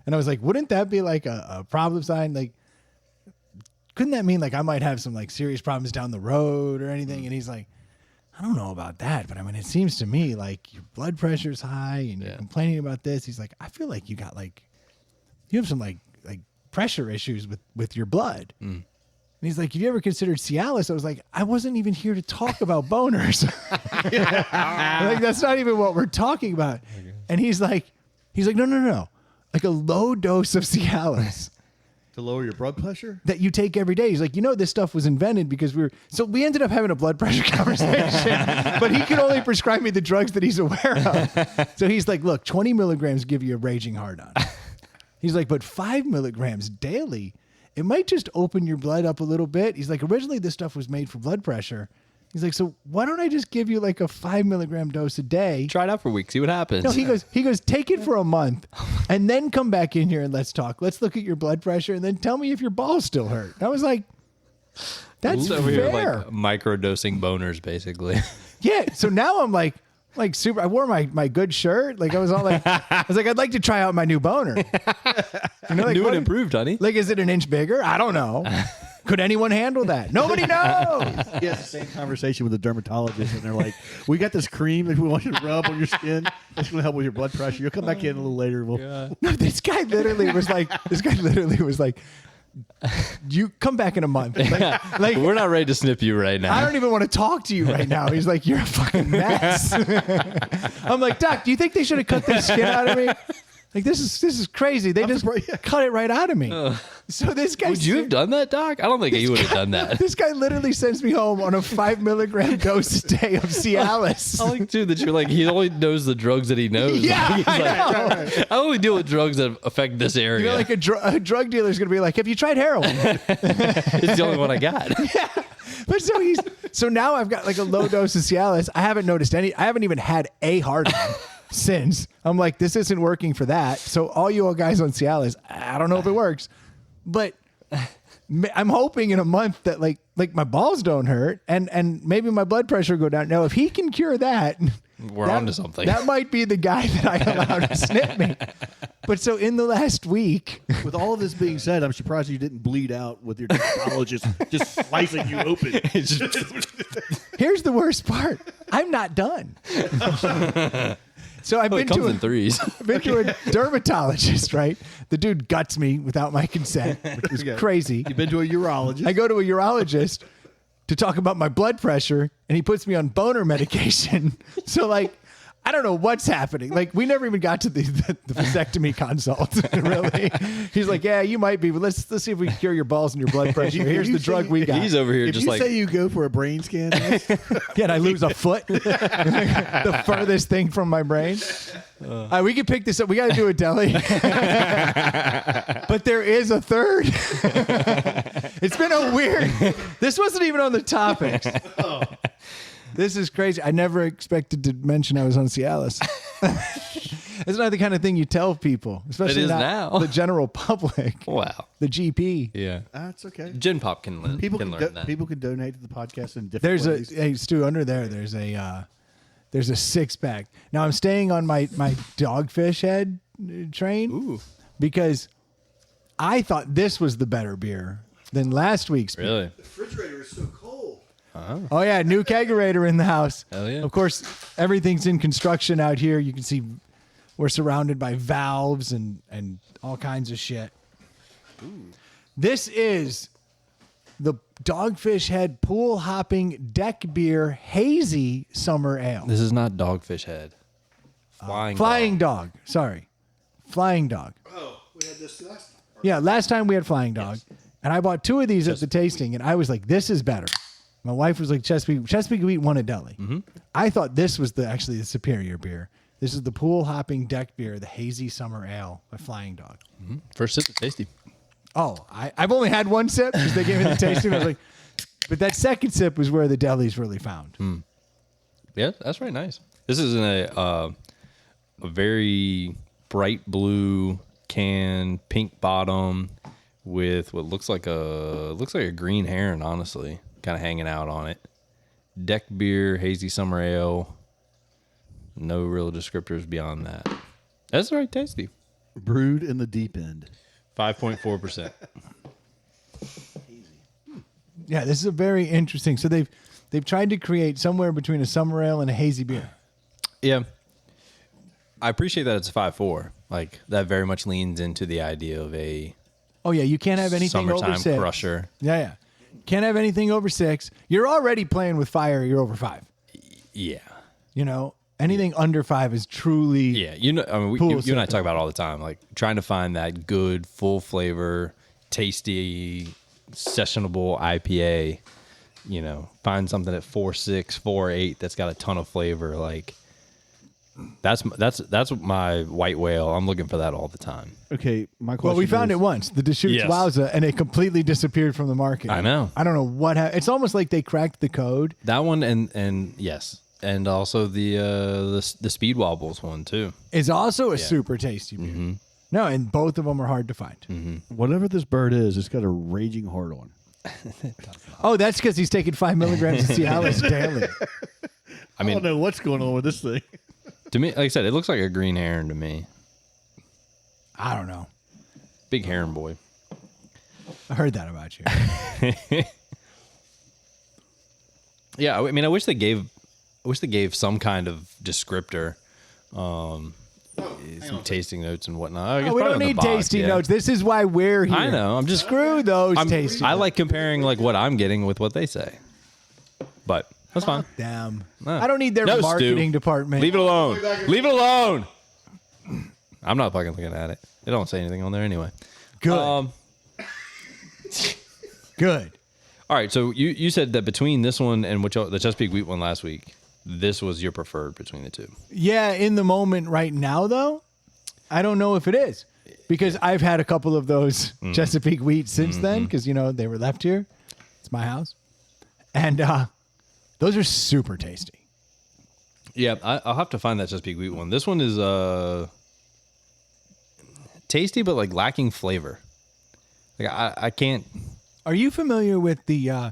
and I was like, "Wouldn't that be like a problem sign? Like, couldn't that mean like I might have some like serious problems down the road or anything?" And he's like, "I don't know about that, but I mean, it seems to me like your blood pressure's high and you're complaining about this." He's like, "I feel like you have some like pressure issues with your blood." And he's like, "Have you ever considered Cialis?" I was like, "I wasn't even here to talk about boners." Like, that's not even what we're talking about. And he's like, no. Like a low dose of Cialis To lower your blood pressure? that you take every day. He's like, this stuff was invented because we ended up having a blood pressure conversation, but he could only prescribe me the drugs that he's aware of. So he's like, "Look, 20 milligrams give you a raging hard on." He's like, "But 5 milligrams daily, it might just open your blood up a little bit." He's like, "Originally this stuff was made for blood pressure." He's like, "So why don't I just give you like a 5 milligram dose a day?" Try it out for a week. See what happens. No, he goes, "Take it for a month and then come back in here and let's talk. Let's look at your blood pressure and then tell me if your balls still hurt." And I was like, "That's over here fair." like micro-dosing boners, basically. Yeah. So now I'm like super. I wore my good shirt. Like I was all like, "I'd like to try out my new boner." Like, New what- and improved, honey. Like, is it an inch bigger? I don't know. Could anyone handle that? Nobody knows. He has the same conversation with a dermatologist, and they're like, "We got this cream that we want you to rub on your skin. It's going to help with your blood pressure. You'll come back in a little later. No, this guy literally was like, "You come back in a month." Like We're not ready to snip you right now. I don't even want to talk to you right now. He's like, "You're a fucking mess." I'm like, "Doc, do you think they should have cut this skin out of me?" Like, this is crazy. They just cut it right out of me. So this guy, Would you have done that, Doc? I don't think you would have done that. This guy literally sends me home on a 5 milligram dose a day of Cialis. I like too that you're like, he only knows the drugs that he knows. Yeah, He's I like, I only deal with drugs that affect this area. Like a drug dealer's gonna be like, "Have you tried heroin?" It's the only one I got. But so now I've got like a low dose of Cialis. I haven't noticed I haven't even had a hard on since. I'm like, this isn't working for that. So all you all guys on Cialis, I don't know if it works, but I'm hoping in a month that like my balls don't hurt and maybe my blood pressure go down. Now, if he can cure that, We're onto something. That might be the guy that I allow to snip me. But so in the last week, With all of this being said, I'm surprised you didn't bleed out with your dermatologist just slicing you open. here's the worst part. I'm not done. So I've It been comes to in threes. I've been to a dermatologist, right? The dude guts me without my consent, which was crazy. You've been to a urologist. I go to a urologist to talk about my blood pressure, and he puts me on boner medication. So, like, I don't know what's happening. Like, we never even got to the vasectomy consult, really. He's like, "Yeah, you might be, but let's see if we can cure your balls and your blood pressure. Here's the drug we got." He's over here If just you like, say you go for a brain scan, Yeah, and I lose a foot. The furthest thing from my brain. We can pick this up. We got to do a deli. But there is a third. It's been a weird. This wasn't even on the topics. This is crazy. I never expected to mention I was on Cialis. It's not the kind of thing you tell people, especially It is not now. the general public, wow. the GP. Yeah. that's okay. Gen Pop can learn, People can can learn that. people can donate to the podcast in different There's ways. hey Stu, under there's a 6-pack. Now I'm staying on my Dogfish Head train. Ooh. Because I thought this was the better beer than last week's beer. Really? The refrigerator is so cold. Oh yeah, new kegerator in the house. Hell yeah. Of course, everything's in construction out here. You can see we're surrounded by valves and all kinds of shit. This is the Dogfish Head Pool Hopping Deck Beer Hazy Summer Ale. This is not Dogfish Head. Flying Dog. Sorry. Flying Dog. Oh, we had this last time. Yeah, last time we had Flying Dog. And I bought 2 of these at the tasting, and I was like, this is better. My wife was like, Chesapeake will eat one a deli. I thought this was actually the superior beer. This is the pool hopping deck beer, the Hazy Summer Ale by Flying Dog. First sip is tasty. Oh, I've only had one sip because they gave me the tasting. I was like, but that second sip was where the delis really found. Yeah, that's very nice. This is in a very bright blue can, pink bottom, with what looks like a green heron. Honestly, kind of hanging out on it. Deck beer, hazy summer ale. No real descriptors beyond that. That's very tasty. Brewed in the deep end. 5.4%. Yeah, this is a very interesting. So they've tried to create somewhere between a summer ale and a hazy beer. Yeah. I appreciate that it's a 5.4. Like, that very much leans into the idea of a Oh yeah, you can't have anything over summertime 6. crusher. Yeah. Can't have anything over 6. You're already playing with fire. You're over 5. Yeah. You know, anything under 5 is truly. Yeah. You know, I mean, you and I talk about it all the time, like trying to find that good, full flavor, tasty, sessionable IPA. You know, find something at 4.6, 4.8 that's got a ton of flavor. Like, that's my white whale. I'm looking for that all the time. Okay, my question. Well, we found is, it once, the Deschutes Yes. Wowza, and it completely disappeared from the market. I know. I don't know what happened. It's almost like they cracked the code. That one and yes, and also the Speed Wobbles one too. It's also a super tasty beer. No, and both of them are hard to find. Whatever this bird is, it's got a raging heart on. Oh, that's because he's taking 5 milligrams of Cialis daily. I mean, don't know what's going on with this thing. to me, like I said, it looks like a green heron to me. I don't know. Big heron boy. I heard that about you. Yeah, I mean, I wish they gave some kind of descriptor, some tasting notes and whatnot. I guess Oh, we probably don't on the need box, tasting yeah. notes. This is why we're here. I know. I'm just Screw those tasting I notes. like comparing like what I'm getting with what they say, but that's fine. Damn. No. I don't need their No, marketing Stu. department. Leave it alone. Leave it alone. I'm not fucking looking at it. They don't say anything on there anyway. Good. Good. All right, so you said that between this one and the Chesapeake Wheat one last week, this was your preferred between the two. Yeah, in the moment right now, though, I don't know if it is. Because I've had a couple of those Chesapeake Wheat since then, because, you know, they were left here. It's my house. And those are super tasty. Yeah, I'll have to find that Chesapeake Wheat one. This one is tasty, but like lacking flavor. Like I can't. Are you familiar with the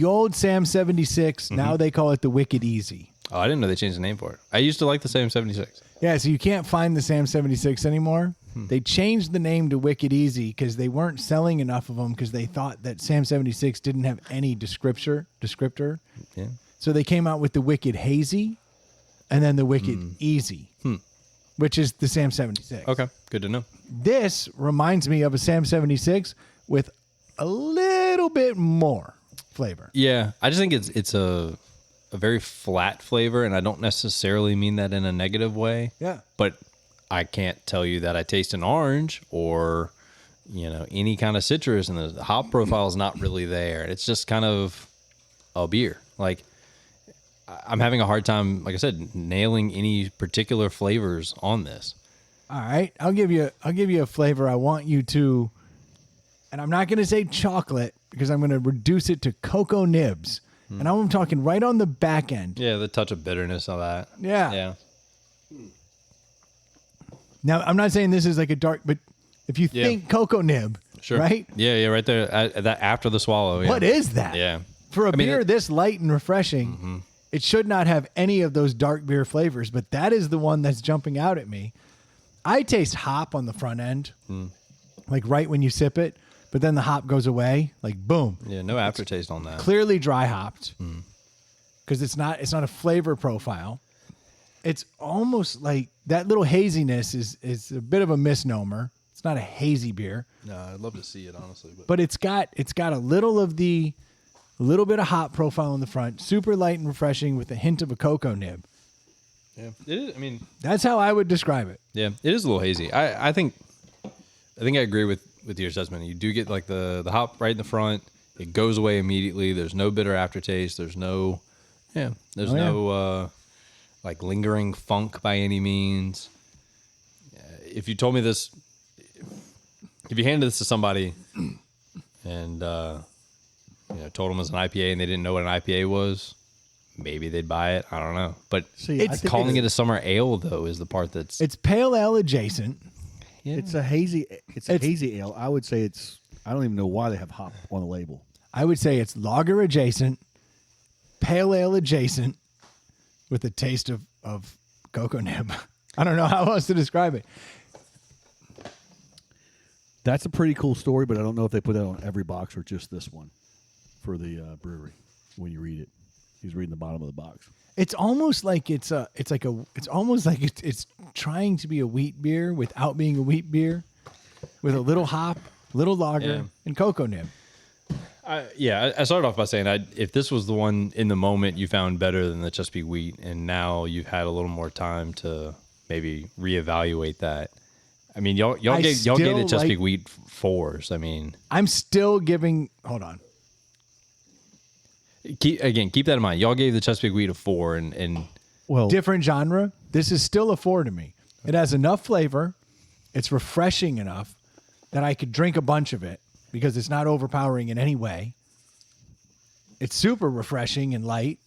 old Sam 76? Now they call it the Wicked Easy. Oh, I didn't know they changed the name for it. I used to like the Sam 76. Yeah, so you can't find the Sam 76 anymore. They changed the name to Wicked Easy because they weren't selling enough of them because they thought that Sam 76 didn't have any descriptor. Yeah. So they came out with the Wicked Hazy and then the Wicked Easy, which is the Sam 76. Okay, good to know. This reminds me of a Sam 76 with a little bit more flavor. Yeah, I just think it's a very flat flavor, and I don't necessarily mean that in a negative way. Yeah. But I can't tell you that I taste an orange or, you know, any kind of citrus, and the hop profile is not really there. It's just kind of a beer. Like, I'm having a hard time, like I said, nailing any particular flavors on this. All right, I'll give you a flavor. I want you to, and I'm not going to say chocolate because I'm going to reduce it to cocoa nibs. And I'm talking right on the back end. Yeah, the touch of bitterness of that. Yeah. Yeah. Now, I'm not saying this is like a dark, but if you Yeah. think cocoa nib, Sure. right? Yeah, right there. That after the swallow. Yeah. What is that? Yeah. For a I mean, beer it- this light and refreshing, it should not have any of those dark beer flavors, but that is the one that's jumping out at me. I taste hop on the front end, like right when you sip it, but then the hop goes away, like boom. Yeah, no aftertaste on that. Clearly dry hopped because it's not a flavor profile. It's almost like that little haziness is a bit of a misnomer. It's not a hazy beer, No, I'd love to see it honestly, but it's got a little bit of hop profile in the front, super light and refreshing with a hint of a cocoa nib. yeah, it is. I mean, That's how I would describe it. yeah, it is a little hazy. I think I agree with your assessment. You do get like the hop right in the front. It goes away immediately. There's no bitter aftertaste. There's no like lingering funk by any means. If you told me this, if you handed this to somebody and told them it was an IPA and they didn't know what an IPA was, maybe they'd buy it. I don't know. But See, It's I think calling it a summer ale though is the part that's It's pale ale adjacent. it's a hazy ale. I would say I don't even know why they have hop on the label. I would say it's lager adjacent, pale ale adjacent, with a taste of cocoa nib. I don't know how else to describe it. That's a pretty cool story, but I don't know if they put that on every box or just this one for the brewery. When you read it, he's reading the bottom of the box. It's almost like it's almost like it's trying to be a wheat beer without being a wheat beer, with a little hop, little lager, and cocoa nib. I started off by saying if this was the one in the moment you found better than the Chesapeake Wheat, and now you've had a little more time to maybe reevaluate that. I mean, y'all gave the Chesapeake Wheat 4s. I mean, I'm still giving. Hold on. Keep that in mind. Y'all gave the Chesapeake Wheat a 4, and Well, Different genre. This is still a 4 to me. It has enough flavor. It's refreshing enough that I could drink a bunch of it because it's not overpowering in any way. It's super refreshing and light.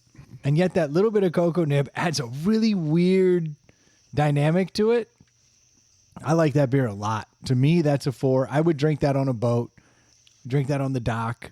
And yet that little bit of cocoa nib adds a really weird dynamic to it. I like that beer a lot. To me, that's a 4. I would drink that on a boat, drink that on the dock.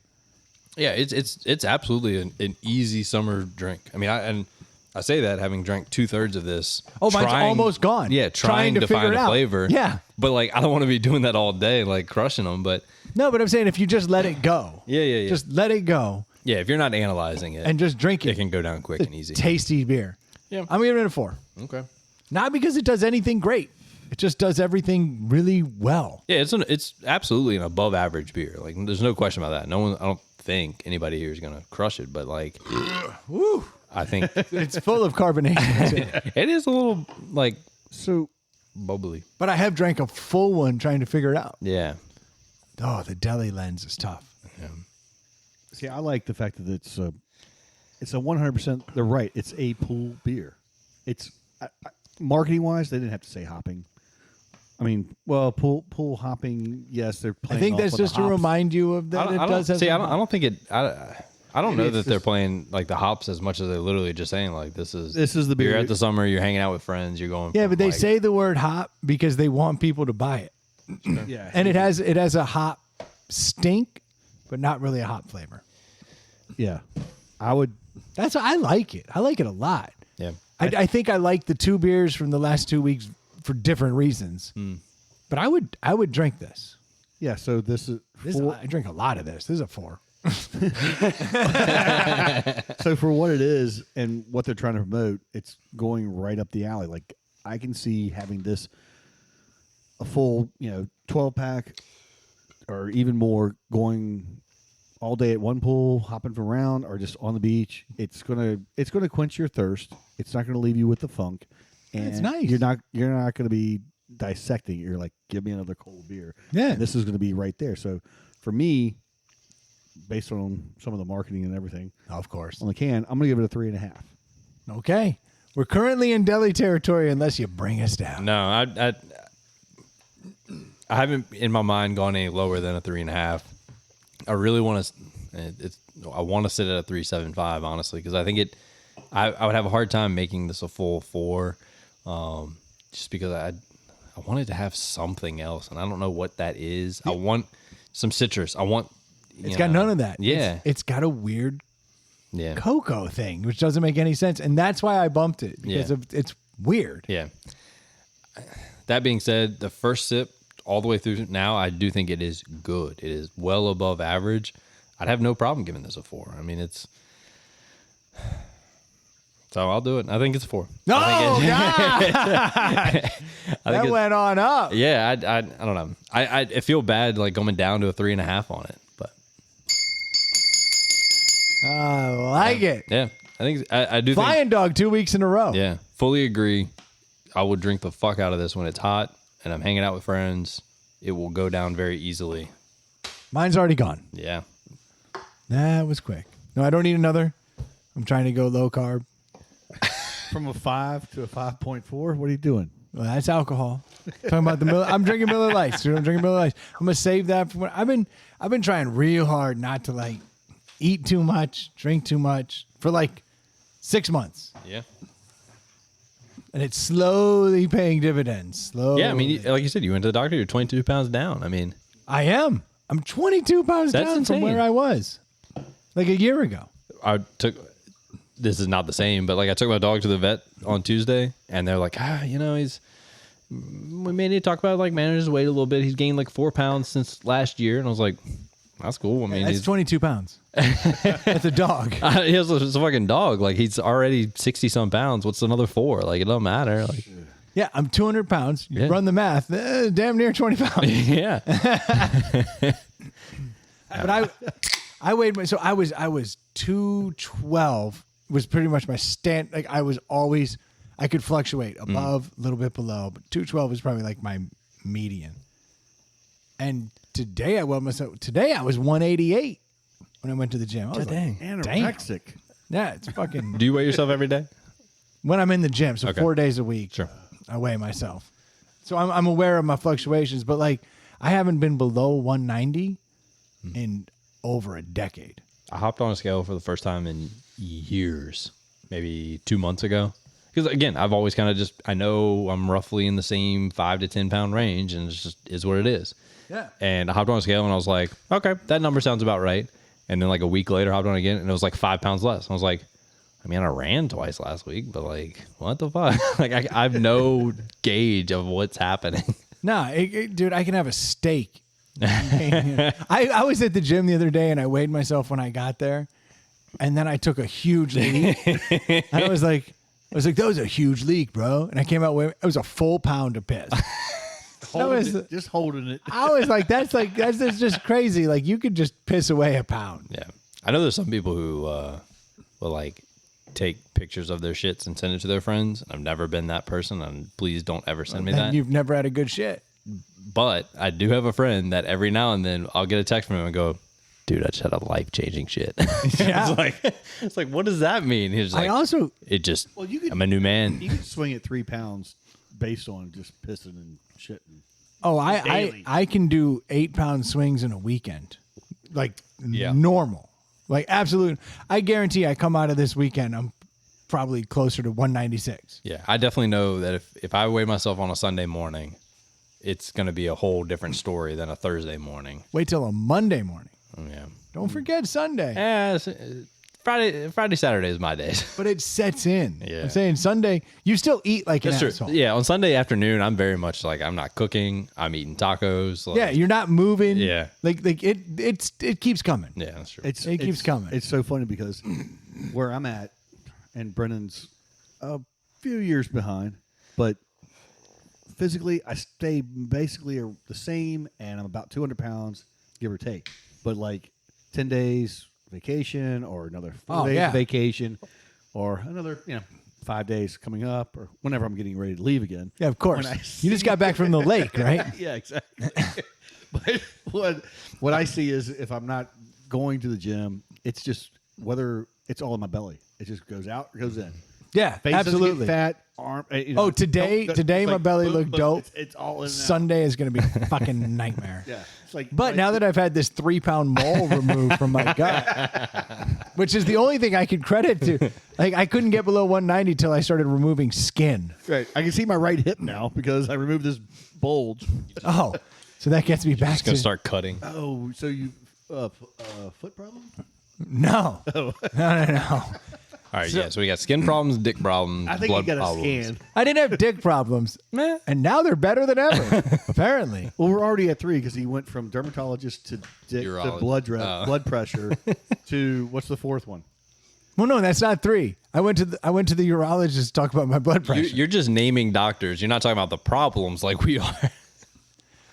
yeah, it's absolutely an easy summer drink. I mean, I say that having drank 2/3 of this. Oh, mine's almost gone. Yeah, trying to figure find it a out. flavor. Yeah. But like, I don't want to be doing that all day, like crushing them. But No, but I'm saying if you just let it go. Yeah. Just let it go yeah, if you're not analyzing it and just drink it it. can go down quick and easy. Tasty beer. Yeah. I'm giving it a 4. Okay. Not because it does anything great. It just does everything really well. Yeah, it's absolutely an above average beer. Like, there's no question about that. No one, I don't think anybody here is gonna crush it. But like, I think It's full of carbonation. too. it is a little like so bubbly. But I have drank a full one trying to figure it out. Yeah. Oh, the deli lens is tough. see, I like the fact that it's a 100%. They're right. It's a pool beer. It's marketing wise, they didn't have to say hopping. I mean, well, pool hopping. Yes, they're I playing. think off that's of the just to hops. remind you of that. It does have. see. I some- don't think it. I don't know it's that they're just- playing like the hops as much as they're literally just saying like this is the beer. You're at the summer. You're hanging out with friends. You're going. Yeah, from, but they like- say the word hop because they want people to buy it, yeah, and it has a hop stink, but not really a hop flavor. yeah. I would. That's I like it. I like it a lot. Yeah. I think I like the 2 beers from the last 2 weeks for different reasons. But I would drink this. Yeah. So this is. I drink a lot of this. This is a 4. So for what it is and what they're trying to promote, it's going right up the alley. Like, I can see having this a full, 12-pack or even more, going all day at one pool, hopping around, or just on the beach. It's gonna quench your thirst. It's not gonna leave you with the funk. And It's nice. You're not gonna be dissecting it. You're like, give me another cold beer. Yeah. And this is gonna be right there. So for me, based on some of the marketing and everything Of course. on the can, I'm gonna give it a 3.5. Okay. We're currently in deli territory unless you bring us down. No, I haven't in my mind gone any lower than a 3.5. I really want to. I want to sit at a 3.75 honestly because I think I would have a hard time making this a full 4, just because I wanted to have something else and I don't know what that is. I want some citrus. I want. It's got none of that. Yeah. It's got a weird Yeah. cocoa thing, which doesn't make any sense. And that's why I bumped it because Yeah. it's weird. Yeah. That being said, the first sip all the way through now, I do think it is good. It is well above average. I'd have no problem giving this a 4. I mean, it's. So I'll do it. I think it's a 4. No, I think that went on up. Yeah, I don't know. I feel bad like going down to a 3.5 on it, but I like it. yeah, I think I do Flying dog 2 weeks in a row. think. Yeah, fully agree. I would drink the fuck out of this when it's hot and I'm hanging out with friends. It will go down very easily. Mine's already gone. Yeah. That was quick. No, I don't need another. I'm trying to go low carb. from a 5 to a 5.4. What are you doing? Well, that's alcohol. Talking about the Miller. I'm drinking Miller Lights. Dude, I'm drinking Miller Lights. I'm gonna save that for when I've been trying real hard not to like eat too much, drink too much for like 6 months, Yeah. and it's slowly paying dividends. Slowly. Yeah, I mean, like you said, you went to the doctor. You're 22 pounds down. I mean, I am. I'm 22 pounds That's down insane. from where I was like a year ago. I took. This is not the same, but like I took my dog to the vet on Tuesday, and they're like, we may need to talk about like manage his weight a little bit. He's gained like 4 pounds since last year, and I was like, that's cool. I mean, That's he's 22 pounds. That's a dog. he has a fucking dog. Like he's already 60 some pounds. What's another 4? Like it don't matter. Like Yeah, I'm 200 pounds. You Yeah. run the math. Damn near 20 pounds. yeah, But I weighed so I was 212 was pretty much my stand. Like I could fluctuate above, a little bit below, but 212 is probably like my median. And today I was 188 when I went to the gym. I was like, Anorexic. yeah, it's fucking do you weigh yourself every day? when I'm in the gym. So Okay. 4 days a week, Sure. I weigh myself. So I'm aware of my fluctuations, but like I haven't been below 190 in over a decade. I hopped on a scale for the first time in years, maybe 2 months ago. Because again, I've always kind of I know I'm roughly in the same 5 to 10 pound range, and it's just is what it is. Yeah. And I hopped on a scale and I was like, okay, that number sounds about right. And then like a week later, I hopped on again and it was like 5 pounds less. I was like, I mean, I ran twice last week, but like, what the fuck? Like, I have no gauge of what's happening. No, dude, I can have a steak. I was at the gym the other day and I weighed myself when I got there, and then I took a huge leak. I was like, that was a huge leak, bro. And I came out it was a full pound of piss. Just holding it. I was like, that's just crazy. Like you could just piss away a pound. Yeah. I know there's some people who will like take pictures of their shits and send it to their friends. I've never been that person, and please don't ever send me And that. you've never had a good shit. But I do have a friend that every now and then I'll get a text from him and go, dude, I just had a life-changing shit. Yeah. it's like, what does that mean? He's like, I'm a new man. You could swing at 3 pounds based on just pissing and shitting. I I can do 8-pound swings in a weekend, like Yeah. normal, like absolute. I guarantee I come out of this weekend, I'm probably closer to 196. Yeah, I definitely know that if I weigh myself on a Sunday morning, it's going to be a whole different story than a Thursday morning. Wait till a Monday morning. Yeah. Don't forget Sunday. Friday, Saturday is my days. But it sets in. Yeah. I'm saying Sunday, you still eat like an That's true. asshole. Yeah, on Sunday afternoon, I'm very much like I'm not cooking. I'm eating tacos. Like, Yeah, you're not moving. Yeah. Like it keeps coming. yeah, that's true. It keeps coming. It's so funny because where I'm at, and Brennan's a few years behind, but physically I stay basically the same, and I'm about 200 pounds, give or take. But like 10 days vacation, or another 4 days vacation, or another 5 days coming up, or whenever I'm getting ready to leave again. Yeah, of course. You just got back from the lake, right? Yeah, exactly. But what I see is if I'm not going to the gym, it's just whether it's all in my belly. It just goes out, or goes in. Yeah, Face doesn't absolutely. get fat. Arm. Today my belly looked dope. It's all in. And out. Sunday is going to be a fucking nightmare. Yeah, it's like. But now that I've had this 3-pound mole removed from my gut, which is the only thing I can credit to, like I couldn't get below 190 till I started removing skin. right, I can see my right hip now because I removed this bulge. Oh, so that gets me back Just to gonna start cutting. Oh, so you foot problem? no. All right, so we got skin problems, dick problems, I think blood you got a problems. scan. I didn't have dick problems, Meh. and now they're better than ever. Apparently, Well, we're already at 3 because he went from dermatologist to dick to Urologist. blood pressure to what's the 4th one? well, no, that's not 3. I went to the urologist to talk about my blood pressure. You're just naming doctors. You're not talking about the problems like we are.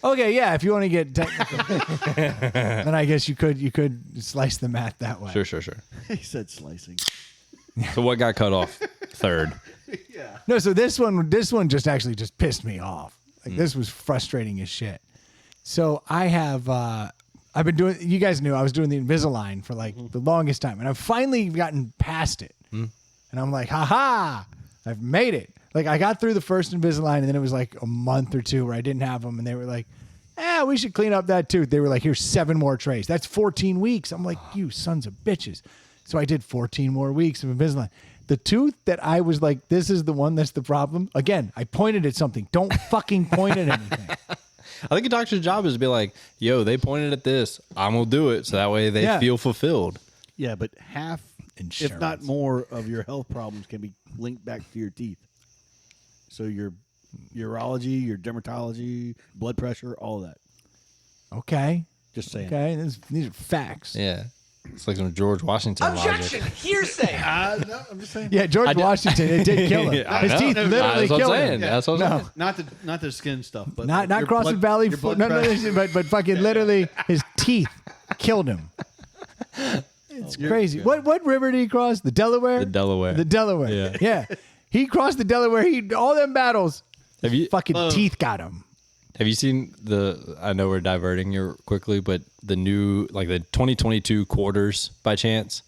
Okay, yeah. If you want to get technical, then I guess you could slice the math that way. Sure. He said slicing. So what got cut off? Third. Yeah. No, so this one just actually just pissed me off. Like this was frustrating as shit. So I have I've been doing. You guys knew I was doing the Invisalign for like the longest time, and I've finally gotten past it. And I'm like, ha, I've made it. Like I got through the first Invisalign, and then it was like a month or two where I didn't have them, and they were like, we should clean up that tooth. They were like, here's 7 more trays. That's 14 weeks. I'm like, you sons of bitches. So I did 14 more weeks of Invisalign. The tooth that I was like, this is the one that's the problem. Again, I pointed at something. Don't fucking point at anything. I think a doctor's job is to be like, yo, they pointed at this. I'm going to do it. So that way they feel fulfilled. Yeah, but half, Insurance. if not more, of your health problems can be linked back to your teeth. So your urology, your dermatology, blood pressure, all that. Okay. Just saying. Okay. These are facts. Yeah. It's like some George Washington logic. Hearsay. No, I'm just saying. Yeah, George Washington, it did kill him. I His know. teeth literally That's what I'm killed saying. him. That's what I'm saying. Not the skin stuff, but Not your crossing blood- valley, your blood no, pressure. but fucking literally his teeth killed him. It's crazy. What river did he cross? The Delaware? The Delaware. The Delaware. Yeah. Yeah. He crossed the Delaware. All them battles. Have you Fucking teeth got him. Have you seen I know we're diverting you quickly, but the new, like the 2022 quarters by chance?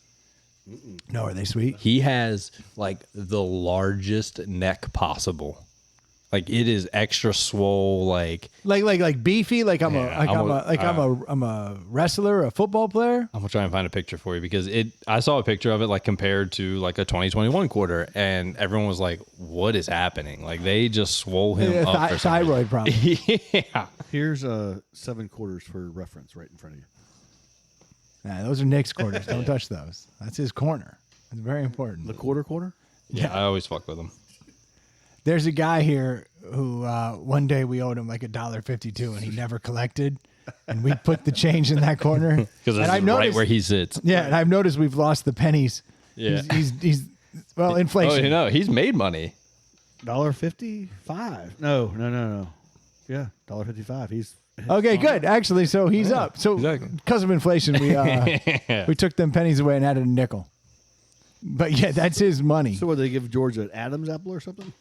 No, are they sweet? He has like the largest neck possible. Like it is extra swole. Like Like beefy. Like I'm Yeah, I'm a wrestler, a football player. I'm gonna try and find a picture for you because I saw a picture of it like compared to like a 2021 quarter, and everyone was like, "What is happening?" Like they just swole him up for some Thyroid problem. reason. Yeah. Here's 7 quarters for reference right in front of you. Nah, those are Nick's quarters. Don't touch those. That's his corner. It's very important. The quarter? Yeah, I always fuck with him. There's a guy here who one day we owed him like $1.52 and he never collected, and we put the change in that corner Because And this I've is right noticed- where he sits. Yeah, and I've noticed we've lost the pennies. Yeah. He's well, Oh, inflation. you know, he's made money. $1.55. No. Yeah, $1.55. He's Okay, good. Actually, so he's up. So Exactly. because of inflation, we took them pennies away and added a nickel. But yeah, that's his money. So what, they give George an Adam's apple or something?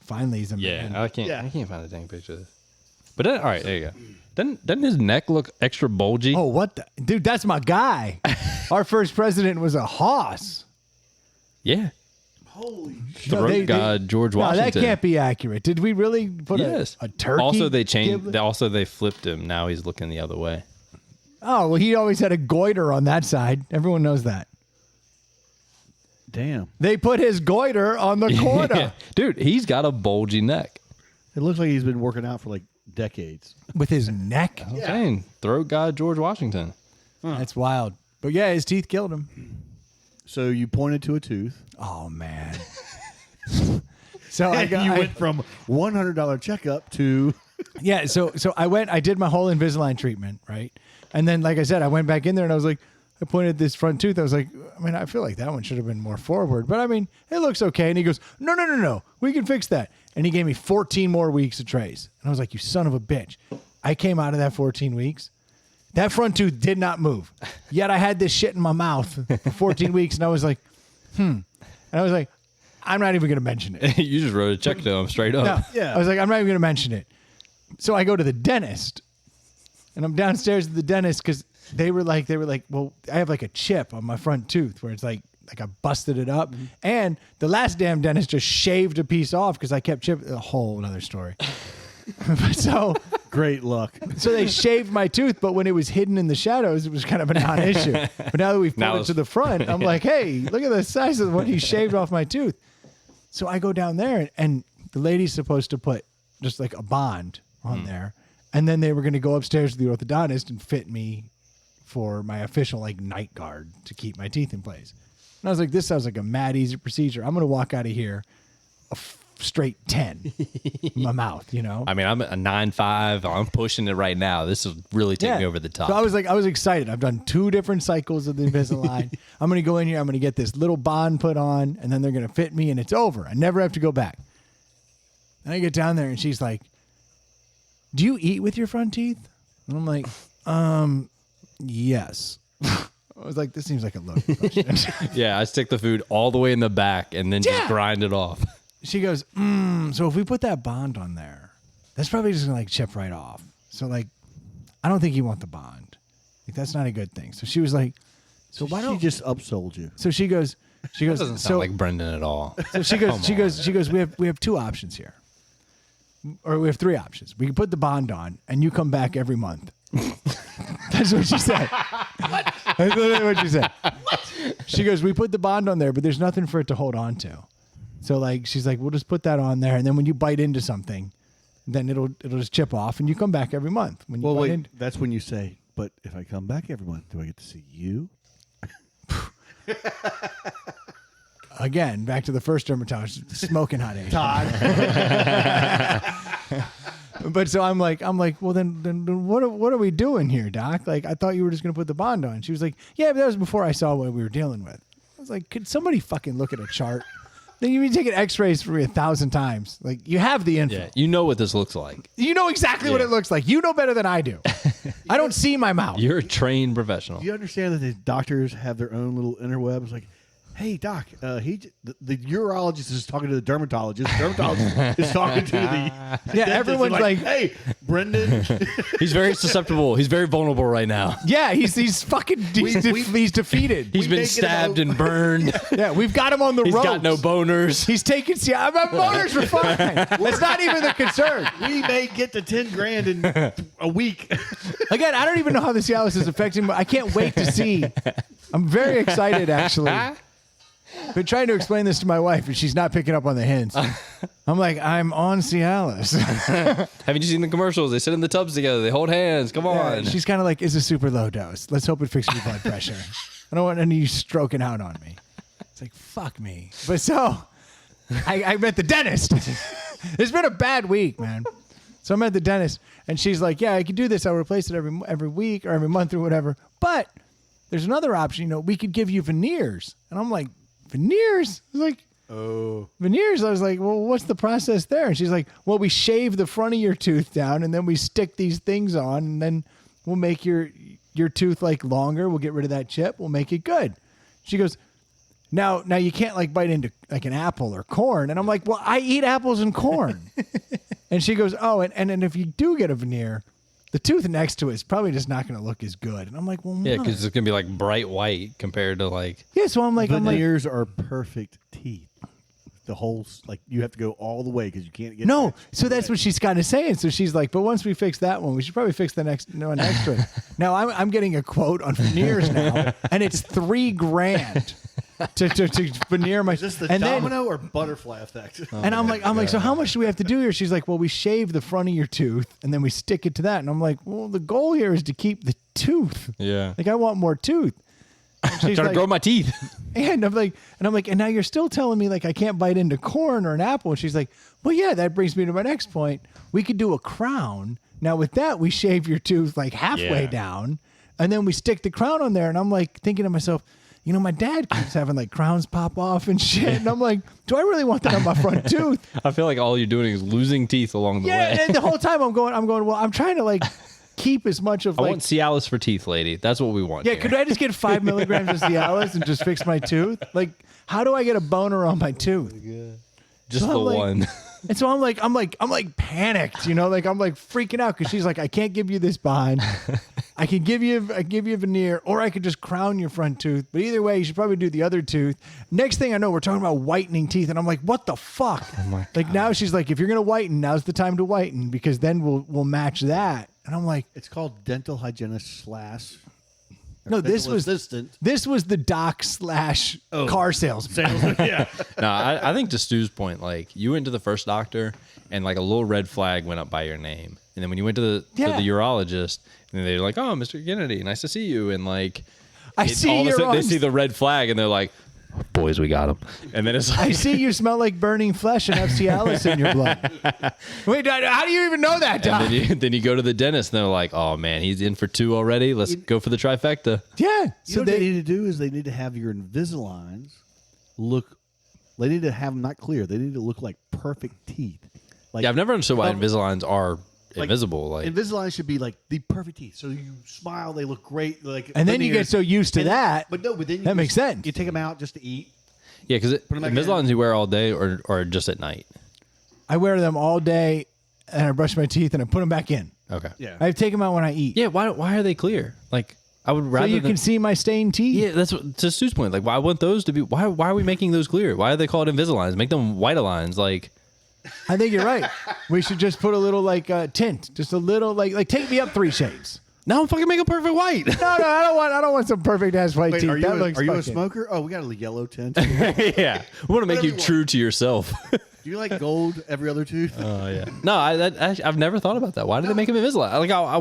Finally, he's a Yeah, man. I can't find a dang picture of this. But then, all right, there you go. Doesn't his neck look extra bulgy? Oh, what the dude? That's my guy. Our first president was a hoss. Yeah. Holy Throat god George No, Washington. that can't be accurate. Did we really put Yes. a turkey? Also, they changed. giblet? Also, they flipped him. Now he's looking the other way. Oh, well, he always had a goiter on that side. Everyone knows that. Damn. They put his goiter on the corner Dude, he's got a bulgy neck. It looks like he's been working out for like decades. with his neck. I'm saying, throat god George Washington. That's wild. But yeah, his teeth killed him. So you pointed to a tooth. Oh man. So I You went from $100 checkup to yeah. So I did my whole Invisalign treatment, right? And then, like I said, I went back in there and I was like, I pointed at this front tooth. I was like, I mean, I feel like that one should have been more forward, but I mean, it looks okay. And he goes, no, we can fix that. And he gave me 14 more weeks of trays. And I was like, you son of a bitch. I came out of that 14 weeks. That front tooth did not move. Yet I had this shit in my mouth for 14 weeks. And I was like, And I was like, I'm not even going to mention it. You just wrote a check to him straight up. No. Yeah. I was like, I'm not even going to mention it. So I go to the dentist, and I'm downstairs at the dentist because they were like, well, I have like a chip on my front tooth where it's like I busted it up, and the last damn dentist just shaved a piece off because I kept chipping. A whole other story. so great luck. they shaved my tooth, but when it was hidden in the shadows, it was kind of a non-issue. But now that we've Now put it it's- to the front, I'm like, hey, look at the size of what he shaved off my tooth. So I go down there, and the lady's supposed to put just like a bond on there, and then they were going to go upstairs to the orthodontist and fit me for my official like night guard to keep my teeth in place. And I was like, this sounds like a mad easy procedure. I'm going to walk out of here a straight 10 in my mouth, you know? I mean, I'm a 9.5. I'm pushing it right now. This will really take me over the top. So I was excited. I've done 2 different cycles of the Invisalign. I'm going to go in here. I'm going to get this little bond put on, and then they're going to fit me, and it's over. I never have to go back. And I get down there, and she's like, do you eat with your front teeth? And I'm like, yes. I was like, this seems like a loaded question. Yeah, I stick the food all the way in the back and then just grind it off. She goes, so if we put that bond on there, that's probably just going to like chip right off. So like, I don't think you want the bond. Like, that's not a good thing. So she was like, so why don't She just upsold you. So she goes, She goes, That doesn't sound like Brendan at all. So she goes, we have two options here. Or we have three options. We can put the bond on and you come back every month. That's what she said. What? That's literally what she said. What? She goes, we put the bond on there, but there's nothing for it to hold on to. So like, she's like, we'll just put that on there. And then when you bite into something, then it'll just chip off and you come back every month. When you that's when you say, but if I come back every month, do I get to see you? Again, back to the first dermatologist, smoking hot Asian. Todd. But so I'm like, well, then what are we doing here, Doc? Like, I thought you were just going to put the bond on. She was like, yeah, but that was before I saw what we were dealing with. I was like, could somebody fucking look at a chart? Then you've been taking x-rays for me 1,000 times. Like, you have the info. Yeah, you know what this looks like. You know exactly what it looks like. You know better than I do. I don't see my mouth. You're a trained professional. Do you understand that the doctors have their own little interwebs? Like, hey, doc, the urologist is talking to the dermatologist. The dermatologist is talking to the dentist. Everyone's like, hey, Brendan. He's very susceptible. He's very vulnerable right now. Yeah, he's fucking he's defeated. He's been stabbed and burned. Yeah, we've got him on the ropes. He's got no boners. He's taking. My boners are fine. That's not even the concern. We may get to $10,000 in a week. Again, I don't even know how the Cialis is affecting me. I can't wait to see. I'm very excited, actually. Been trying to explain this to my wife, and she's not picking up on the hints. I'm like, I'm on Cialis. Haven't you seen the commercials? They sit in the tubs together. They hold hands. Come on. She's kind of like, it's a super low dose. Let's hope it fixes your blood pressure. I don't want any of you stroking out on me. It's like, fuck me. But so, I met the dentist. It's been a bad week, man. So I'm at the dentist, and she's like, yeah, I could do this. I'll replace it every week or every month or whatever. But there's another option. We could give you veneers. And I'm like, veneers? I was like, oh, veneers. I was like, well, what's the process there? And she's like, well, we shave the front of your tooth down and then we stick these things on and then we'll make your tooth like longer. We'll get rid of that chip. We'll make it good. She goes, now you can't like bite into like an apple or corn. And I'm like, well, I eat apples and corn. And she goes, oh, and if you do get a veneer, the tooth next to it is probably just not going to look as good. And I'm like, well, yeah, because it's going to be like bright white compared to like. Yeah, so I'm like, veneers are perfect teeth. The whole, like, you have to go all the way because you can't get. No, so that's what she's kind of saying. So she's like, but once we fix that one, we should probably fix the next one next to it. Now I'm getting a quote on veneers now, and it's $3,000 to veneer my. Is this the domino or butterfly effect? And I'm like, so how much do we have to do here? She's like, well, we shave the front of your tooth and then we stick it to that. And I'm like, well, the goal here is to keep the tooth. Yeah. Like I want more tooth. She's trying to grow my teeth. And I'm like, and now you're still telling me like I can't bite into corn or an apple. And she's like, well, yeah, that brings me to my next point. We could do a crown. Now with that, we shave your tooth like halfway down, and then we stick the crown on there. And I'm like thinking to myself, my dad keeps having like crowns pop off and shit. And I'm like, do I really want that on my front tooth? I feel like all you're doing is losing teeth along the way. Yeah, and the whole time I'm going, well, I'm trying to like keep as much of I want Cialis for teeth, lady. That's what we want. Yeah, here. could I just get 5 milligrams of Cialis and just fix my tooth? Like, how do I get a boner on my tooth? Just the one. And so I'm like panicked, like I'm like freaking out because she's like, I can't give you this bond. I give you a veneer, or I could just crown your front tooth. But either way, you should probably do the other tooth. Next thing I know, we're talking about whitening teeth, and I'm like, what the fuck? Oh my God. Like now she's like, if you're gonna whiten, now's the time to whiten because then we'll match that. And I'm like, it's called dental hygienist / no, this was the doc / car salesman. Yeah. No, I think to Stu's point, like you went to the first doctor and like a little red flag went up by your name, and then when you went to the urologist, and they're like, "Oh, Mr. Kennedy, nice to see you," and like they see the red flag, and they're like, "Boys, we got him." And then it's like, I see you smell like burning flesh and have Cialis in your blood. Wait, how do you even know that, Doc? And then you go to the dentist, and they're like, "Oh man, he's in for 2 already. Let's go for the trifecta." Yeah. So what they need to do is they need to have your Invisaligns look. They need to have them not clear. They need to look like perfect teeth. Like, I've never understood why Invisaligns are invisible. Like Invisalign should be like the perfect teeth. So you smile, they look great. Like, and then you get so used to that. But then that makes sense. You take them out just to eat. Yeah, because Invisaligns you wear all day or just at night. I wear them all day, and I brush my teeth and I put them back in. Okay. Yeah. I take them out when I eat. Yeah. Why are they clear? Like I would So rather you can see my stained teeth. Yeah, that's what, to Stu's point. Like, why want those to be? Why are we making those clear? Why are they called Invisaligns? Make them white lines. Like, I think you're right. We should just put a little like tint, just a little like take me up 3 shades. now I'm fucking making perfect white. No, I don't want some perfect ass white Wait, teeth. are That you looks a fucking- smoker? Oh, we got a yellow tint. Yeah, we want to make Whatever you you true to yourself. Do you like gold every other tooth? Oh yeah. No, I've never thought about that. Why do they make them Invisalign? Like, I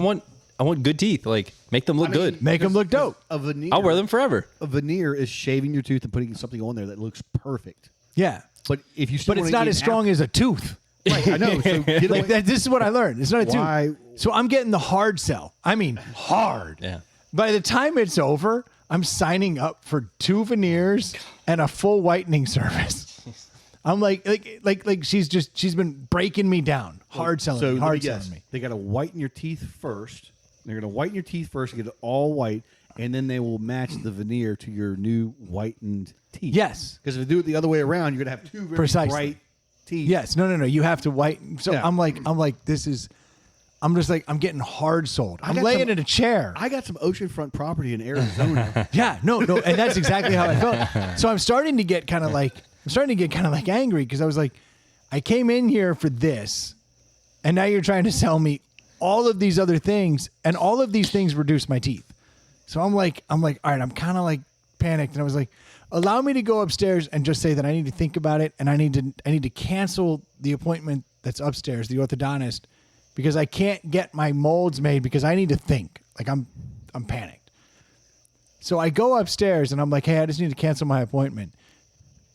want good teeth. Like, make them look good. Make them look dope. A veneer. I'll wear them forever. A veneer is shaving your tooth and putting something on there that looks perfect. Yeah, But if you still but it's wanna not eat as strong as a tooth. Right, I know. So get Like away- that, this is what I learned. It's not a Why- tooth. So I'm getting the hard sell. I mean, hard. Yeah. By the time it's over, I'm signing up for 2 veneers and a full whitening service. I'm like she's been breaking me down, hard selling So me, let me hard guess. selling me. They got to whiten your teeth first. They're going to whiten your teeth first and get it all white, and then they will match the veneer to your new whitened teeth. Yes. Because if they do it the other way around, you're going to have 2 very Precisely. bright teeth. Yes, no. You have to whiten. So Yeah. I'm like, this is. I'm just like, I'm getting hard sold. I'm got laying some- in a chair. I got some oceanfront property in Arizona. Yeah, no, and that's exactly how I felt. So I'm starting to get kind of like angry because I was like, I came in here for this, and now you're trying to sell me all of these other things, and all of these things reduce my teeth. So I'm like, all right, I'm kind of like panicked, and I was like, allow me to go upstairs and just say that I need to think about it, and I need to cancel the appointment that's upstairs, the orthodontist, because I can't get my molds made because I need to think. Like I'm panicked. So I go upstairs and I'm like, hey, I just need to cancel my appointment.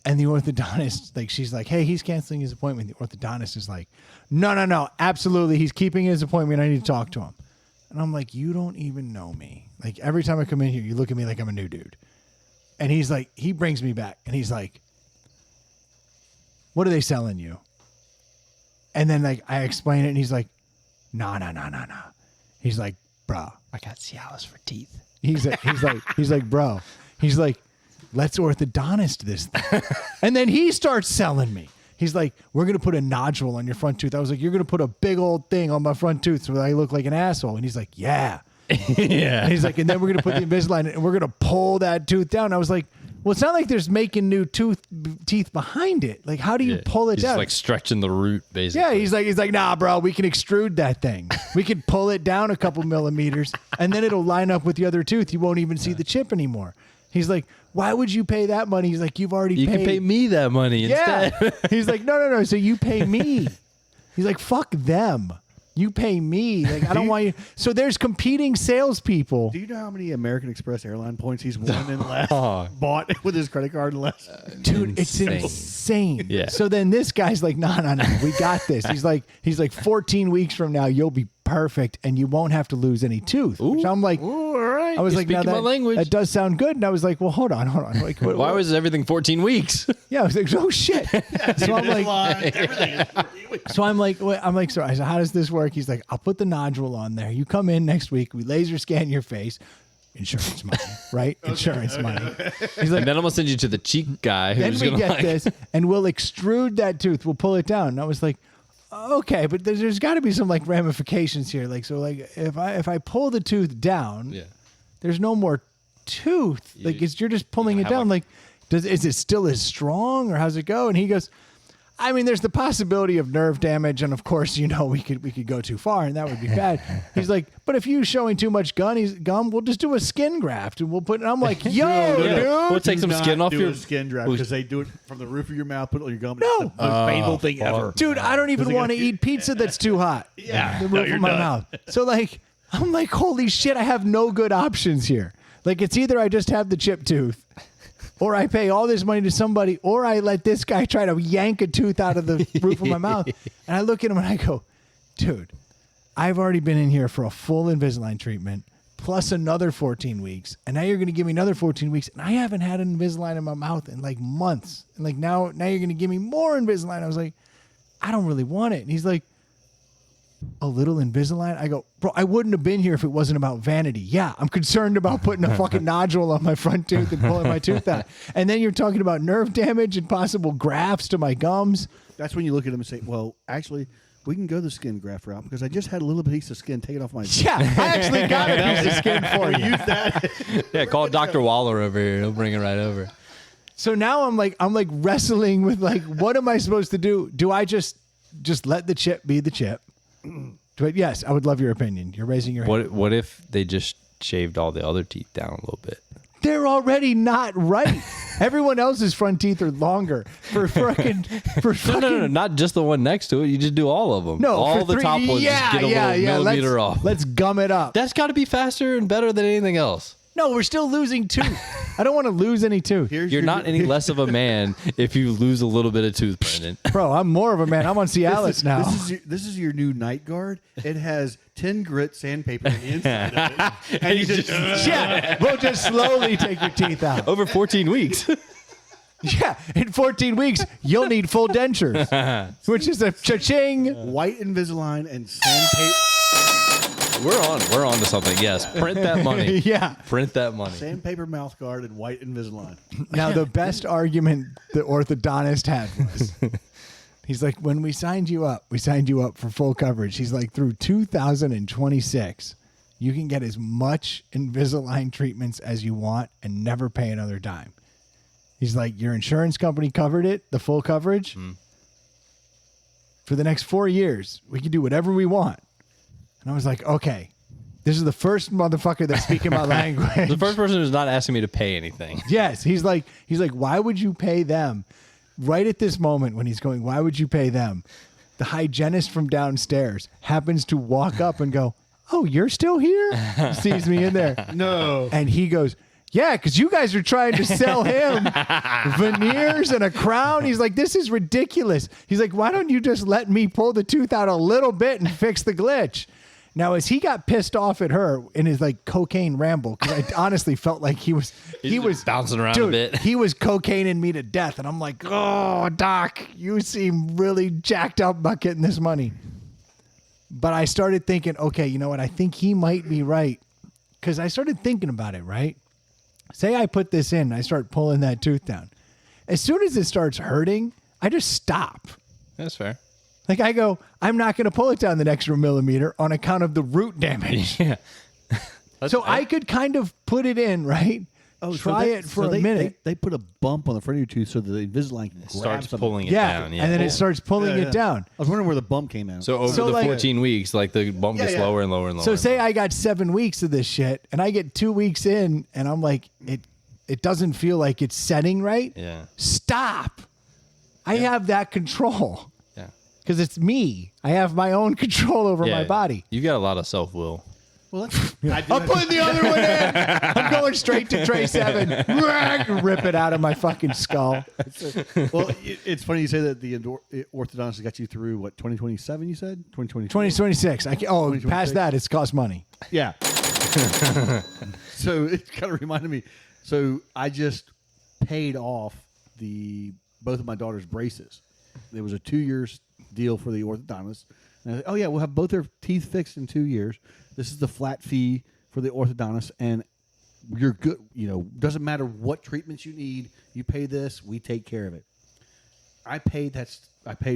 And the orthodontist, like, she's like, hey, he's canceling his appointment. The orthodontist is like, no, absolutely. He's keeping his appointment. I need to talk to him. And I'm like, you don't even know me. Like, every time I come in here, you look at me like I'm a new dude. And he's like, he brings me back and he's like, what are they selling you? And then like I explain it and he's like, no. He's like, bro, I got Cialis for teeth. he's like, bro, he's like, let's orthodontist this thing. And then he starts selling me. He's like, we're going to put a nodule on your front tooth. I was like, you're going to put a big old thing on my front tooth so that I look like an asshole. And he's like, yeah. Yeah. And he's like, and then we're going to put the Invisalign and we're going to pull that tooth down. I was like, well, it's not like there's making new teeth behind it. Like, how do you pull it He's down? just like stretching the root, basically. Yeah, he's like, nah, bro, we can extrude that thing. We can pull it down a couple millimeters, and then it'll line up with the other tooth. You won't even see the chip anymore. He's like, why would you pay that money? He's like, you've already You paid. can pay me that money instead. Yeah. He's like, no. So you pay me. He's like, fuck them. You pay me. Like, I don't want you. So there's competing salespeople. Do you know how many American Express airline points he's won in less? Oh. Bought with his credit card in less? Dude, it's Insane. insane. Yeah. So then this guy's like, no, we got this. He's like 14 weeks from now, you'll be perfect and you won't have to lose any tooth. Which I'm like, Ooh, all right. I was You're like, now speaking my language. that does sound good. And I like, well, hold on. Like, Why was everything 14 weeks? Yeah, I was like, oh shit. So I'm like, so I'm like, so I said, how does this work? He's like, I'll put the nodule on there. You come in next week. We laser scan your face. Insurance money, right? Insurance money. He's like, And then I'm going to send you to the cheek guy then who's we going to get like... this, and we'll extrude that tooth. We'll pull it down. And I was like, okay, but there's got to be some like ramifications here. Like, so like if I pull the tooth down, Yeah. there's no more tooth. Like you're just pulling it have, down. like- Is it still as strong, or how's it go? And he goes, I mean, there's the possibility of nerve damage, and of course, you know, we could go too far, and that would be bad. He's like, but if you're showing too much gum, we'll just do a skin graft, and we'll put. And I'm like, yo, dude. We'll take some skin off your... skin draft because they do it from the roof of your mouth, put it on your gum. No. It's the most painful thing ever. Dude, I don't even Does it want to get- eat pizza that's too hot. Yeah. The No, roof you're of my done. mouth. So like, I'm like, holy shit, I have no good options here. Like, it's either I just have the chip tooth, or I pay all this money to somebody, or I let this guy try to yank a tooth out of the roof of my mouth. And I look at him and I go, dude, I've already been in here for a full Invisalign treatment, plus another 14 weeks. And now you're going to give me another 14 weeks. And I haven't had an Invisalign in my mouth in like months. And like now you're going to give me more Invisalign. I was like, I don't really want it. And he's like, a little Invisalign? I go, bro, I wouldn't have been here if it wasn't about vanity. Yeah, I'm concerned about putting a fucking nodule on my front tooth and pulling my tooth out. And then you're talking about nerve damage and possible grafts to my gums. That's when you look at them and say, well, actually, we can go the skin graft route because I just had a little piece of skin taken off my. Yeah, I actually got a piece of skin for you. Use that. Yeah, call Dr. Waller over here. He'll bring it right over. So now I'm like wrestling with like, what am I supposed to do? Do I just let the chip be the chip? Yes, I would love your opinion. You're raising your hand. What if they just shaved all the other teeth down a little bit? They're already not right. Everyone else's front teeth are longer. No, not just the one next to it. You just do all of them. No, all the top ones. Just get a little millimeter off. Let's gum it up. That's got to be faster and better than anything else. No, we're still losing tooth. I don't want to lose any tooth. You're not any less of a man if you lose a little bit of tooth, Brendan. Bro, I'm more of a man. I'm on Cialis now. This is your new night guard. It has 10 grit sandpaper on the inside of it. And you just Yeah, we'll just slowly take your teeth out. over 14 weeks. Yeah, in 14 weeks, you'll need full dentures, which is a cha-ching. White Invisalign and sandpaper. We're on to something. Yes, print that money. Yeah. Print that money. Sandpaper mouth guard and white Invisalign. Now, the best argument the orthodontist had was, he's like, when we signed you up for full coverage. He's like, through 2026, you can get as much Invisalign treatments as you want and never pay another dime. He's like, your insurance company covered it, the full coverage. For the next 4 years, we can do whatever we want. And I was like, okay, this is the first motherfucker that's speaking my language. The first person who's not asking me to pay anything. Yes. He's like, why would you pay them? Right at this moment when he's going, why would you pay them? The hygienist from downstairs happens to walk up and go, oh, you're still here? Sees me in there. No. And he goes, yeah, because you guys are trying to sell him veneers and a crown. He's like, this is ridiculous. He's like, why don't you just let me pull the tooth out a little bit and fix the glitch? Now, as he got pissed off at her in his like cocaine ramble, because I honestly felt like he was bouncing around dude, a bit. He was cocaining me to death, and I'm like, oh, Doc, you seem really jacked up about getting this money. But I started thinking, okay, you know what? I think he might be right, because I started thinking about it. Right? Say I put this in, I start pulling that tooth down. As soon as it starts hurting, I just stop. That's fair. Like I go, I'm not going to pull it down the extra millimeter on account of the root damage. Yeah. So I could kind of put it in, right? Try it for a minute. They put a bump on the front of your tooth so that the Invisalign can grab starts something. pulling it down. Yeah. And then it starts pulling it down. I was wondering where the bump came out. So over So the like- 14 weeks, like the bump gets lower and lower and lower. So and say lower. I got 7 weeks of this shit, and I get 2 weeks in, and I'm like, it doesn't feel like it's setting right. Yeah. Stop. I have that control. Yeah. Because it's me. I have my own control over my body. You got a lot of self-will. well, I'm putting the other one in. I'm going straight to tray 7. Rip it out of my fucking skull. well, it's funny you say that the orthodontist got you through, what, 2027 you said? 2020. 2026. Past 2026? that, it's cost money. Yeah. So it kind of reminded me. So I just paid off both of my daughter's braces. There was a 2 years deal for the orthodontist. And I said, oh yeah, we'll have both their teeth fixed in 2 years. This is the flat fee for the orthodontist, and you're good. You know, doesn't matter what treatments you need. You pay this, we take care of it. I paid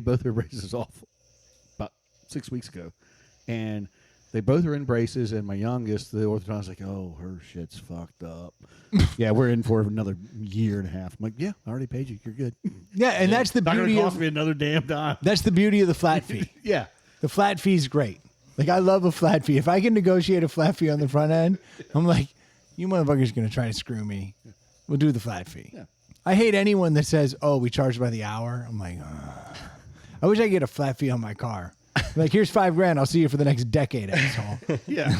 both their braces off about 6 weeks ago, and they both are in braces. And my youngest, the orthodontist, like, oh, her shit's fucked up. Yeah, we're in for another year and a half. I'm like, yeah, I already paid you. You're good. Yeah, and that's the Not going beauty to cost of me another damn dime. that's the beauty of the flat fee. Yeah. The flat fee's great. Like I love a flat fee. If I can negotiate a flat fee on the front end, I'm like, you motherfuckers gonna try to screw me. We'll do the flat fee. Yeah. I hate anyone that says, oh, we charge by the hour. I'm like, I wish I could get a flat fee on my car. Like, here's $5,000. I'll see you for the next decade, asshole. Yeah.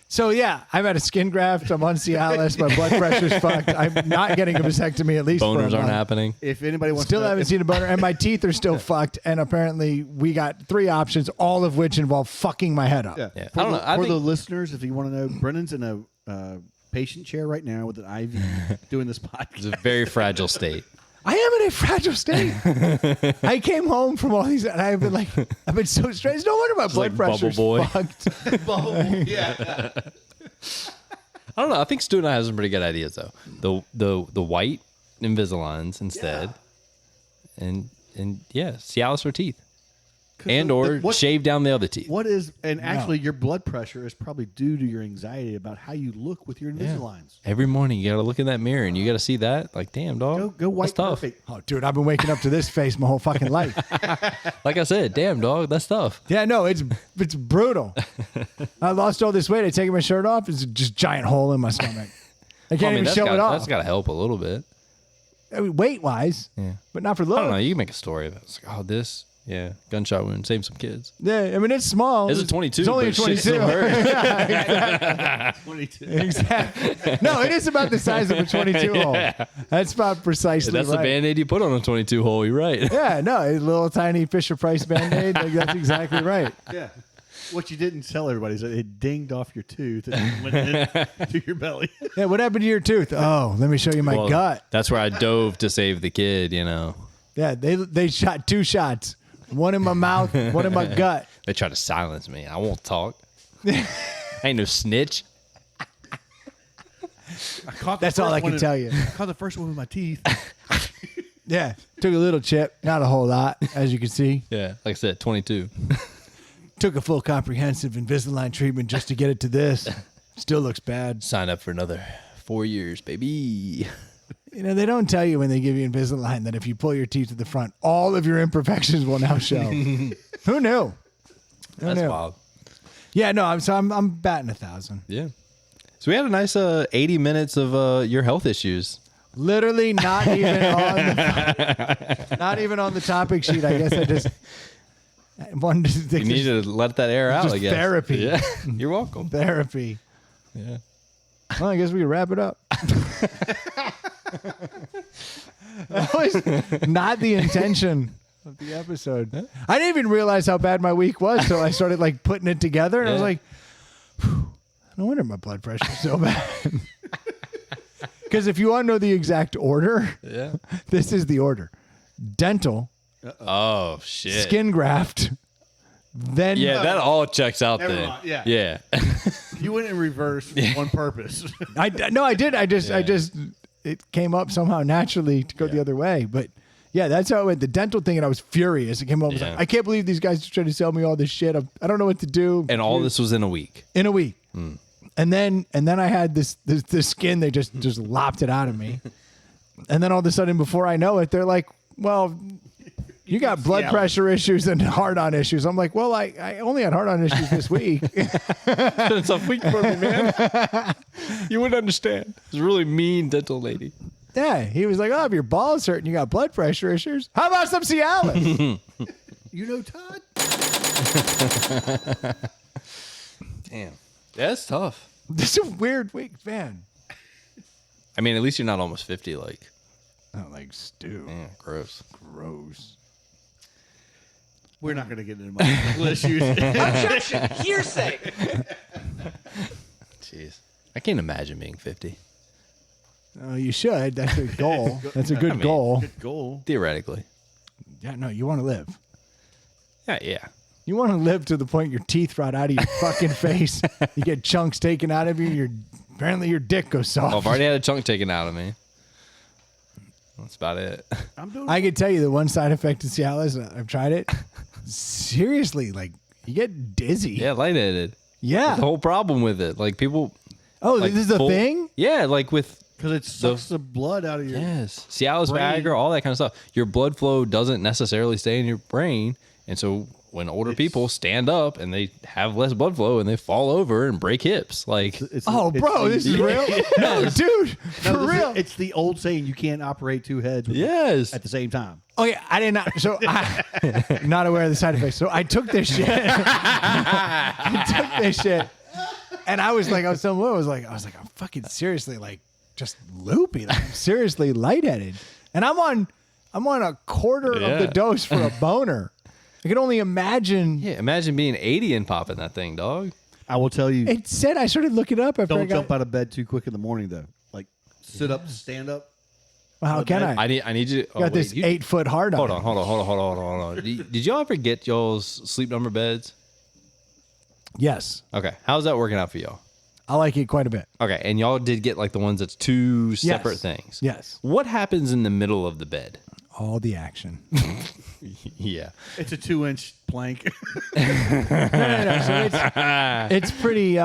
So, yeah, I've had a skin graft. I'm on Cialis. My blood pressure's fucked. I'm not getting a vasectomy at least for a Boners month. aren't happening. If anybody wants Still to haven't seen a boner, and my teeth are still fucked. And apparently, we got 3 options, all of which involve fucking my head up. Yeah. Yeah. For, I don't the, know. I for think- the listeners, if you want to know, Brennan's in a patient chair right now with an IV doing this It's podcast. a very fragile state. I am in a fragile state. I came home from all these, and I've been so stressed. No wonder my blood like pressure's Bubble Boy. fucked. Yeah. I don't know. I think Stu and I have some pretty good ideas though. The white Invisaligns instead, and And yeah, Cialis for teeth. And or what- shave down the other teeth. What is, and actually, your blood pressure is probably due to your anxiety about how you look with your Invisaligns. Every morning you got to look in that mirror and you got to see that. Like, damn, dog. Go white That's tough. perfect. Oh, dude, I've been waking up to this face my whole fucking life. Like I said, damn, dog. That's tough. Yeah, no, it's brutal. I lost all this weight. I taken my shirt off. It's just a giant hole in my stomach. I can't even show it off. That's got to help a little bit. I mean, weight-wise, but not for I don't know. look. You can make a story of it. It's like, oh, this, yeah, gunshot wound, saved some kids. Yeah, I mean, it's small. It's a 22. It's only a but shit 22. still hurt. Yeah, 22. exactly. No, it is about the size of a 22 hole. That's about precisely That's right. the Band-Aid you put on a 22 hole. You're right. Yeah, no, a little tiny Fisher-Price Band-Aid. Like, that's exactly right. Yeah. What you didn't tell everybody is that it dinged off your tooth and went into your belly. Yeah, what happened to your tooth? Oh, let me show you my Well, gut. That's where I dove to save the kid, you know. Yeah, they shot 2 shots. One in my mouth, one in my gut. They try to silence me. I won't talk. I ain't no snitch. That's all I can tell you. I caught the first one with my teeth. Yeah, took a little chip, not a whole lot, as you can see. Yeah, like I said, 22. Took a full comprehensive Invisalign treatment just to get it to this. Still looks bad. Sign up for another 4 years, baby. You know, they don't tell you when they give you Invisalign that if you pull your teeth to the front, all of your imperfections will now show. Who knew? That's knew? wild. Yeah, no, I'm batting 1,000. Yeah. So we had a nice 80 minutes of your health issues. Literally not even on the topic sheet. I guess I just wanted to You need to let that air out, just I guess. therapy. Yeah. You're welcome. therapy. Yeah. Well, I guess we can wrap it up. That was not the intention of the episode. I didn't even realize how bad my week was until I started like putting it together, and I was Yeah. like, no wonder my blood pressure is so bad. Because if you want to know the exact order, Yeah. this is the order: dental, Oh, shit. skin graft, then Yeah, that all checks out Never then. mind, yeah. Yeah. You went in reverse on purpose. I did. I just it came up somehow naturally to go the other way. But yeah, that's how it went. The dental thing, and I was furious. It came up. I was Yeah. like, I can't believe these guys are trying to sell me all this shit. I don't know what to do. And all this was in a week. in a week. And then I had this skin. They just lopped it out of me. And then all of a sudden, before I know it, they're like, well, you got blood pressure issues and heart-on issues. I'm like, well, I only had heart-on issues this week. It's a week for me, man. You wouldn't understand. It's a really mean dental lady. Yeah, he was like, oh, if your balls hurt and you got blood pressure issues, how about some Cialis? You know, Todd? Damn. That's tough. This is a weird week, man. I mean, at least you're not almost 50, like. Oh, like stew. Yeah, gross. Gross. We're not going to get into my medical issues. Objection! Hearsay! Jeez. I can't imagine being 50. Oh, you should. That's a goal. That's a good mean, goal. Good goal. Theoretically. Yeah, no, you want to live. Yeah. You want to live to the point your teeth rot out of your fucking face. You get chunks taken out of you. Apparently your dick goes soft. Well, I've already had a chunk taken out of me. That's about it. I'm doing I can tell you the one side effect of Cialis, I've tried it. Seriously, like you get dizzy. Yeah, lightheaded. Yeah. The whole problem with it. Like people. Oh, Like this is a full- thing? Yeah, like with. because it sucks the blood out of your. Yes. Cialis, Brain. Viagra, all that kind of stuff. Your blood flow doesn't necessarily stay in your brain. And so when older people stand up and they have less blood flow and they fall over and break hips, like. Oh, bro, this is real? No, dude, for No, this is- real. It's the old saying: you can't operate two heads Yes. at the same time. Oh yeah, I did not. So I not aware of the side effects. So I took this shit. And I was telling Will, I was like, I'm fucking seriously like just loopy. Like, I'm seriously lightheaded. And I'm on a quarter of the Yeah. dose for a boner. I can only imagine. Yeah, imagine being 80 and popping that thing, dog. I will tell you: It said I started looking up after I don't got. jump out of bed too quick in the morning, though. Like sit up, stand up. Well, how can I? I need you. Got this 8-foot hard on. Hold on. Did y'all ever get y'all's sleep number beds? Yes, Okay, how's that working out for y'all? I like it quite a bit. Okay, and y'all did get like the ones that's two separate things. Yes. What happens in the middle of the bed? all the action. Yeah. It's a 2-inch plank. No. So it's pretty.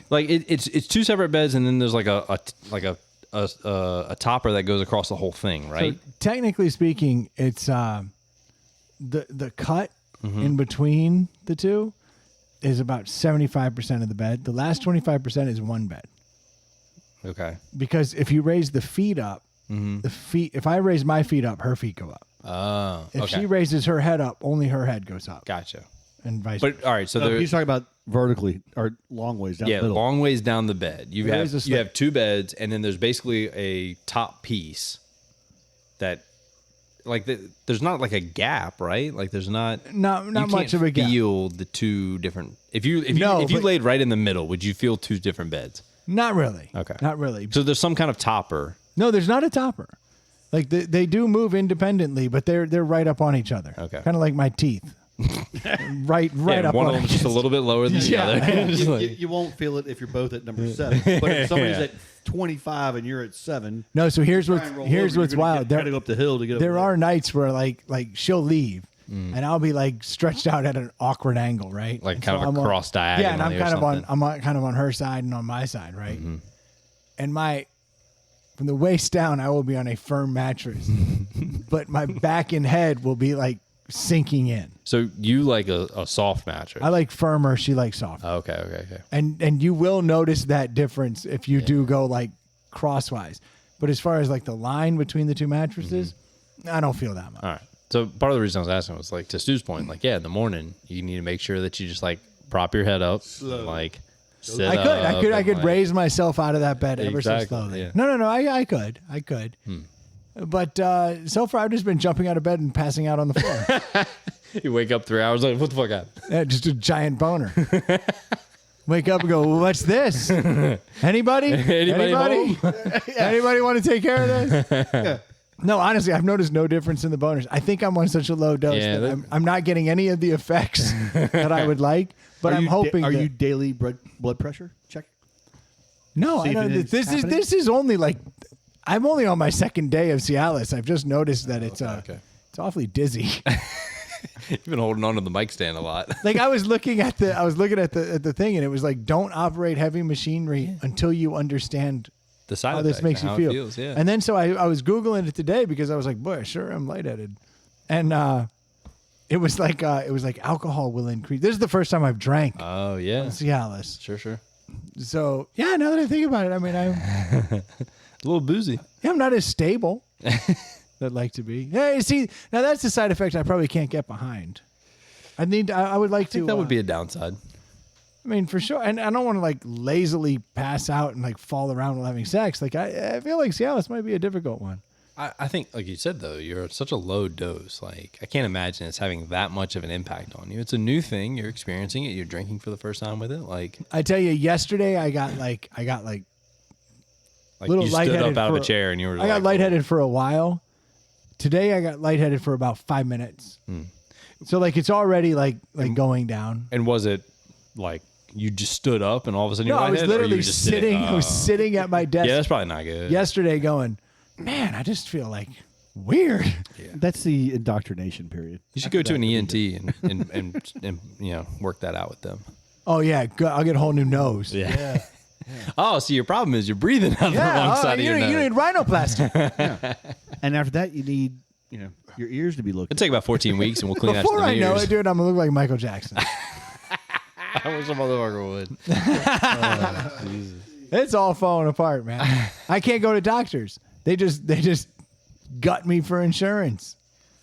Like it's two separate beds, and then there's like a topper that goes across the whole thing, right? So technically speaking, it's the cut in between the two is about 75% of the bed. The last 25% is one bed. Okay. Because if you raise the feet up, the feet. If I raise my feet up, her feet go up. Oh. If Okay. she raises her head up, only her head goes up, Gotcha. and vice versa. But all right, so No, there, he's talking about vertically or long ways down yeah, the middle. long ways down the bed. You There is a have slip. two beds, and then there's basically a top piece that, like, there's not like a gap, right? Like, there's not Not you much of a gap. Feel the two different. If you No, if you but- laid right in the middle, would you feel two different beds? Not really. Okay. Not really. So there's some kind of topper. No, there's not a topper. Like they do move independently, but they're right up on each other. Okay. Kind of like my teeth. right Yeah, up one on of them just a little bit lower than the Yeah. other. Just like- You won't feel it if you're both at number 7. But if somebody's at 25 and you're at 7, No, so here's try what's and roll here's over, what's you're gonna wild. Got to go up the hill to get There over are nights where like she'll leave, and I'll be like stretched out at an awkward angle, right? Like And kind of I'm on- across Yeah, and I'm diagonally or kind of on something. kind of on her side and on my side, right? And from the waist down, I will be on a firm mattress, but my back and head will be like sinking in. So you like a soft mattress? I like firmer. She likes soft. Okay. And you will notice that difference if you do go like crosswise. But as far as like the line between the two mattresses, I don't feel that much. All right. So part of the reason I was asking was like to Stu's point, like in the morning you need to make sure that you just like prop your head up, like sit I could up, and, like, raise myself out of that bed ever so Exactly, slowly. yeah. No, I could. But so far I've just been jumping out of bed and passing out on the floor. You wake up 3 hours later, what the fuck happened? Yeah, just a giant boner. Wake up and go, well, what's this? Anybody? Anybody Anybody want to take care of this? No, honestly, I've noticed no difference in the boners. I think I'm on such a low dose Yeah, that I'm not getting any of the effects that I would like. But I'm hoping. Are that, you daily blood pressure check? No, see I if don't. it is This happening? is only like I'm only on my second day of Cialis. I've just noticed that it's Okay. it's awfully dizzy. You've been holding on to the mic stand a lot. Like I was looking at the thing, and it was like, don't operate heavy machinery until you understand The side how effects this makes and you how feel. it feels, yeah. And then so I was Googling it today because I was like, boy, sure, I'm lightheaded. And it was like alcohol will increase. This is the first time I've drank Oh yeah. Cialis. Sure. So yeah, now that I think about it, I mean A little boozy. I'm not as stable that I'd like to be. Yeah, you see, now that's the side effect I probably can't get behind. I would like I think to. that would be a downside. I mean, for sure. And I don't want to like lazily pass out and like fall around while having sex. Like I feel like Cialis might be a difficult one. I think, like you said, though, you're at such a low dose. Like, I can't imagine it's having that much of an impact on you. It's a new thing. You're experiencing it. You're drinking for the first time with it. Like I tell you, yesterday I got like little you stood lightheaded up out of for- a chair and you were I got lightheaded for a while. Today I got lightheaded for about 5 minutes. So like it's already like going down. And was it like you just stood up and all of a sudden No, you're I was lightheaded, or you literally were just sitting. I was sitting at my desk Yeah, that's probably not good. yesterday going, man, I just feel like weird. That's the indoctrination period. You should go to an ENT and you know, work that out with them. Oh yeah, I'll get a whole new nose. Yeah. Oh, so your problem is you're breathing out the wrong side of you your nose. need rhinoplasty. And after that, you need your ears to be looking. It'll take about 14 weeks and we'll clean Before that I shit in the know ears. it, dude, I'm gonna look like Michael Jackson. I wish a motherfucker would. It's all falling apart, man. I can't go to doctors. They just gut me for insurance.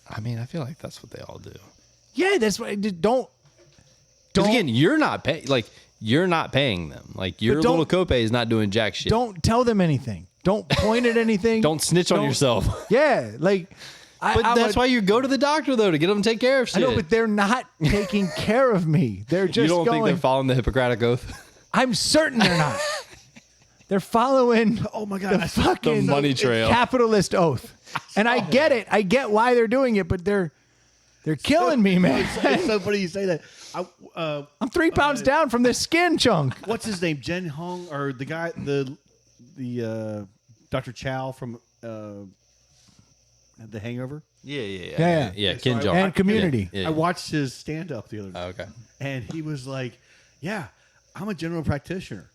I mean, I feel like that's what they all do. Yeah, that's why. Don't. Because again, you're not paying them. Like your don't- little copay is not doing jack shit. Don't tell them anything. Don't point at anything. Don't snitch on yourself. Yeah, like. But that's why you go to the doctor though, to get them to take care of I shit. know, but they're not taking care of me. They're just you don't think going. they're following the Hippocratic Oath? I'm certain they're not. They're following. Oh my God, the fucking The money trail. capitalist oath. And I get it. I get why they're doing it, but they're killing me, man. It's so funny you say that. I'm 3 pounds down from this skin chunk. What's his name? Jen Hong or the guy the Dr. Chow from The Hangover. Yeah. Ken So Jeong. And Community. Yeah. I watched his stand-up the other day. Oh, okay. And he was like, yeah, I'm a general practitioner.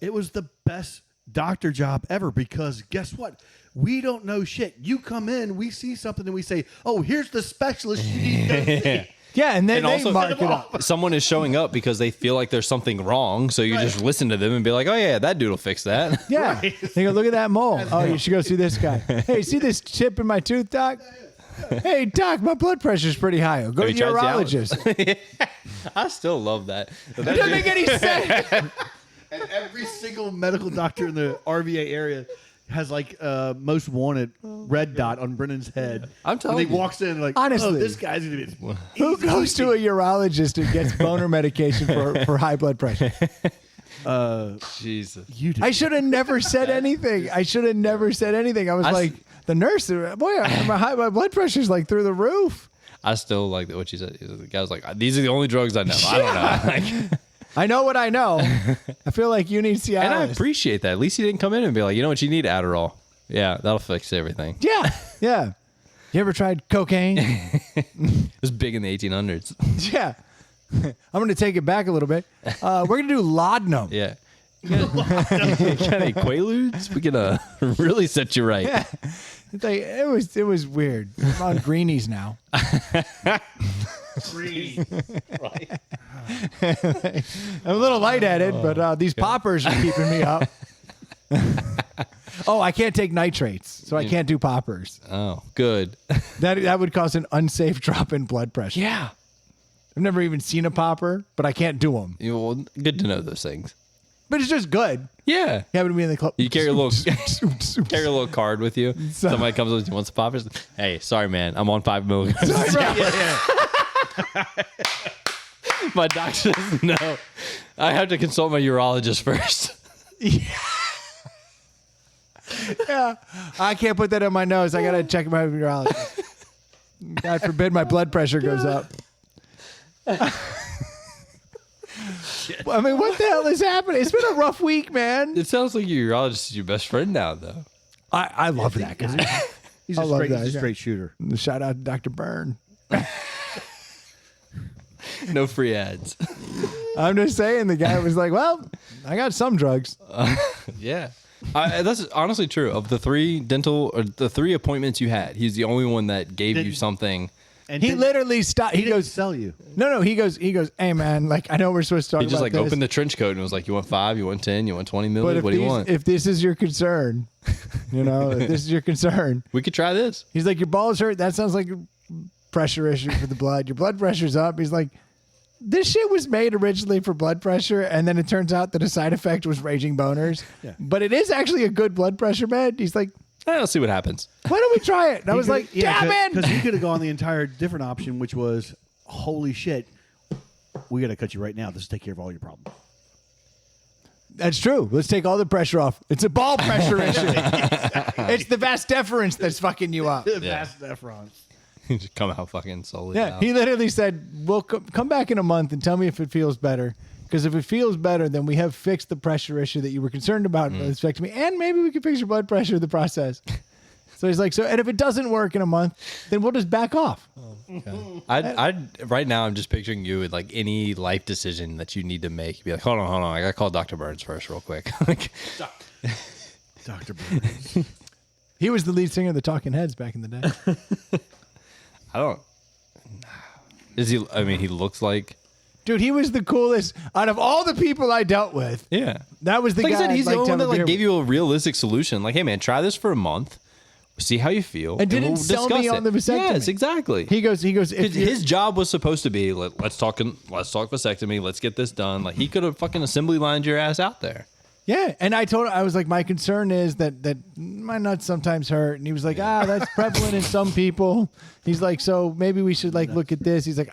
It was the best doctor job ever because guess what? We don't know shit. You come in, we see something, and we say, oh, here's the specialist you need to go see. Yeah, and then And they also- mark it up. Someone is showing up because they feel like there's something wrong, so you just listen to them and be like, "Oh yeah, that dude will fix that." Yeah. They go, look at that mole. Oh, you should go see this guy. Hey, see this chip in my tooth, doc? Hey, doc, my blood pressure's pretty high. Go to Have the you tried urologist. I still love that. It doesn't make any sense. And every single medical doctor in the RVA area has like most wanted red dot on Brennan's head. I'm telling when he you. walks in, like, Honestly. oh, this guy's gonna be. Who goes to a urologist and gets boner medication for high blood pressure? Jesus. You do. I should have never said anything. I was like, the nurse, boy, my blood pressure's like through the roof. I still like what you said. The guy was like, "These are the only drugs I know." I don't know. Like, I know what I know. I feel like you need Cialis. and I appreciate that. At least he didn't come in and be like, "You know what? You need Adderall." Yeah, that'll fix everything. Yeah, yeah. You ever tried cocaine? It was big in the 1800s. Yeah. I'm going to take it back a little bit. We're going to do laudanum. Yeah. You got any Quaaludes? We can really set you right. Yeah. It's like, it was weird. I'm on greenies now. Green. Right. I'm a little lightheaded, but these poppers are keeping me up. Oh, I can't take nitrates, so I can't do poppers. Oh, good. That would cause an unsafe drop in blood pressure. Yeah. I've never even seen a popper, but I can't do them. Well, good to know those things. But it's just good. Yeah. You happen to be in the club. You carry a little card with you. Somebody comes with you, wants the poppers. Hey, sorry, man. I'm on 5 milligrams. My doctor says no. I have to consult my urologist first. Yeah, I can't put that in my nose. I gotta check my urologist. God forbid my blood pressure goes up. I mean, what the hell is happening? It's been a rough week, man. It sounds like your urologist is your best friend now, though. I love that guy. He's I a love straight, that he's a guy. straight shooter. Shout out to Dr. Byrne. No free ads. I'm just saying, the guy was like, "Well, I got some drugs." Yeah. That's honestly true. Of the 3 appointments you had, he's the only one that gave you something. And He didn't- literally stopped. he He didn't goes, sell you. "No." He goes, "Hey, man, like I know we're supposed to talk He just about like this, opened the trench coat and was like, "You want 5? You want 10? You want 20 but milli? if What do you want? if this is your concern, if this is your concern." We could try this." He's like, "Your balls hurt. That sounds like a pressure issue for the blood. Your blood pressure's up." He's like, "This shit was made originally for blood pressure, and then it turns out that a side effect was raging boners. Yeah. But it is actually a good blood pressure med." He's like, Let's see what happens. "Why don't we try it?" And I was like, "Damn it!" Because he could have gone the entire different option, which was, holy shit, we got to cut you right now. This will take care of all your problems. That's true. Let's take all the pressure off. It's a ball pressure issue. It's the vas deferens that's fucking you up. Vast deference. Just come out fucking solely. Yeah, out. he literally said, "Well, come back in a month and tell me if it feels better. Because if it feels better, then we have fixed the pressure issue that you were concerned about with respect to me, and maybe we can fix your blood pressure in the process." So he's like, and if it doesn't work in a month, then we'll just back off. Right now, I'm just picturing you with like any life decision that you need to make. Be like, hold on. I got to call Dr. Burns first, real quick. Like, Dr. Burns. He was the lead singer of the Talking Heads back in the day. I don't. Is he? I mean, he looks like. Dude, he was the coolest out of all the people I dealt with. Yeah. That was the Like guy. I said, he's the I'd like only to one have that a beer like gave with. you a realistic solution. Like, hey man, try this for a month, see how you feel, And didn't we'll sell discuss me it. on the vasectomy. Yes, exactly. He goes. If His job was supposed to be let's talk vasectomy. Let's get this done. Like he could have fucking assembly lined your ass out there. Yeah, and I told him, I was like, my concern is that my nuts sometimes hurt, and he was like, that's prevalent in some people. He's like, so maybe we should like look at this. He's like,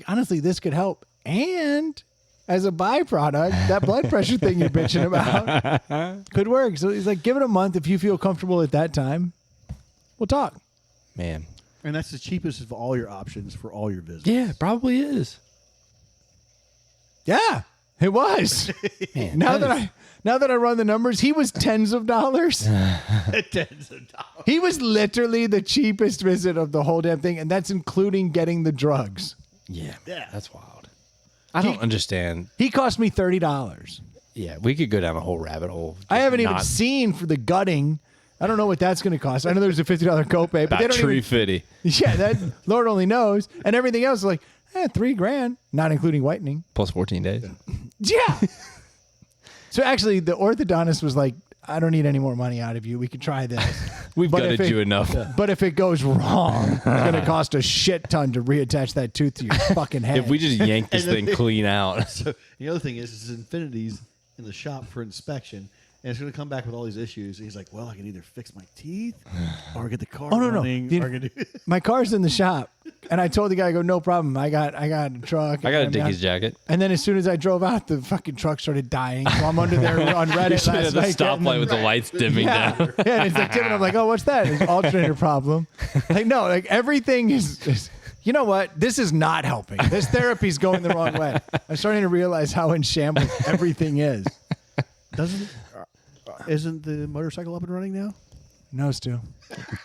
honestly, this could help, and as a byproduct, that blood pressure thing you're bitching about could work. So he's like, give it a month. If you feel comfortable at that time, we'll talk. Man. And that's the cheapest of all your options for all your visits. Yeah, probably is. Yeah. It was. Man, Now that I run the numbers, he was tens of dollars. Tens of dollars. He was literally the cheapest visit of the whole damn thing, and that's including getting the drugs. Yeah, Yeah. that's wild. I don't understand. He cost me $30. Yeah, we could go down a whole rabbit hole. I haven't even Not seen for the gutting. I don't know what that's going to cost. I know there's a $50 copay, but they about don't tree even, fitty. yeah, that Lord only knows. And everything else is like, $3,000, not including whitening. Plus 14 days. Yeah. So actually, the orthodontist was like, I don't need any more money out of you. We could try this. We've But gutted if it- you enough. But if it goes wrong, it's going to cost a shit ton to reattach that tooth to your fucking head. If we just yank this And then- thing clean out. So the other thing is Infinity's in the shop for inspection, and it's going to come back with all these issues. And he's like, "Well, I can either fix my teeth, or get the car Oh, no. running, The- or I can do." My car's in the shop, and I told the guy, I go, no problem. I got a truck. I got a And Dickies jacket. And then as soon as I drove out, the fucking truck started dying. So I'm under there on You Reddit should have last the night. getting stoplight with the them- lights dimming yeah. down. Yeah, and it's like, and I'm like, oh, what's that? It's alternator problem. Like, no, like everything is, you know what? This is not helping. This therapy's going the wrong way. I'm starting to realize how in shambles everything is. Isn't the motorcycle up and running now? No, Stu.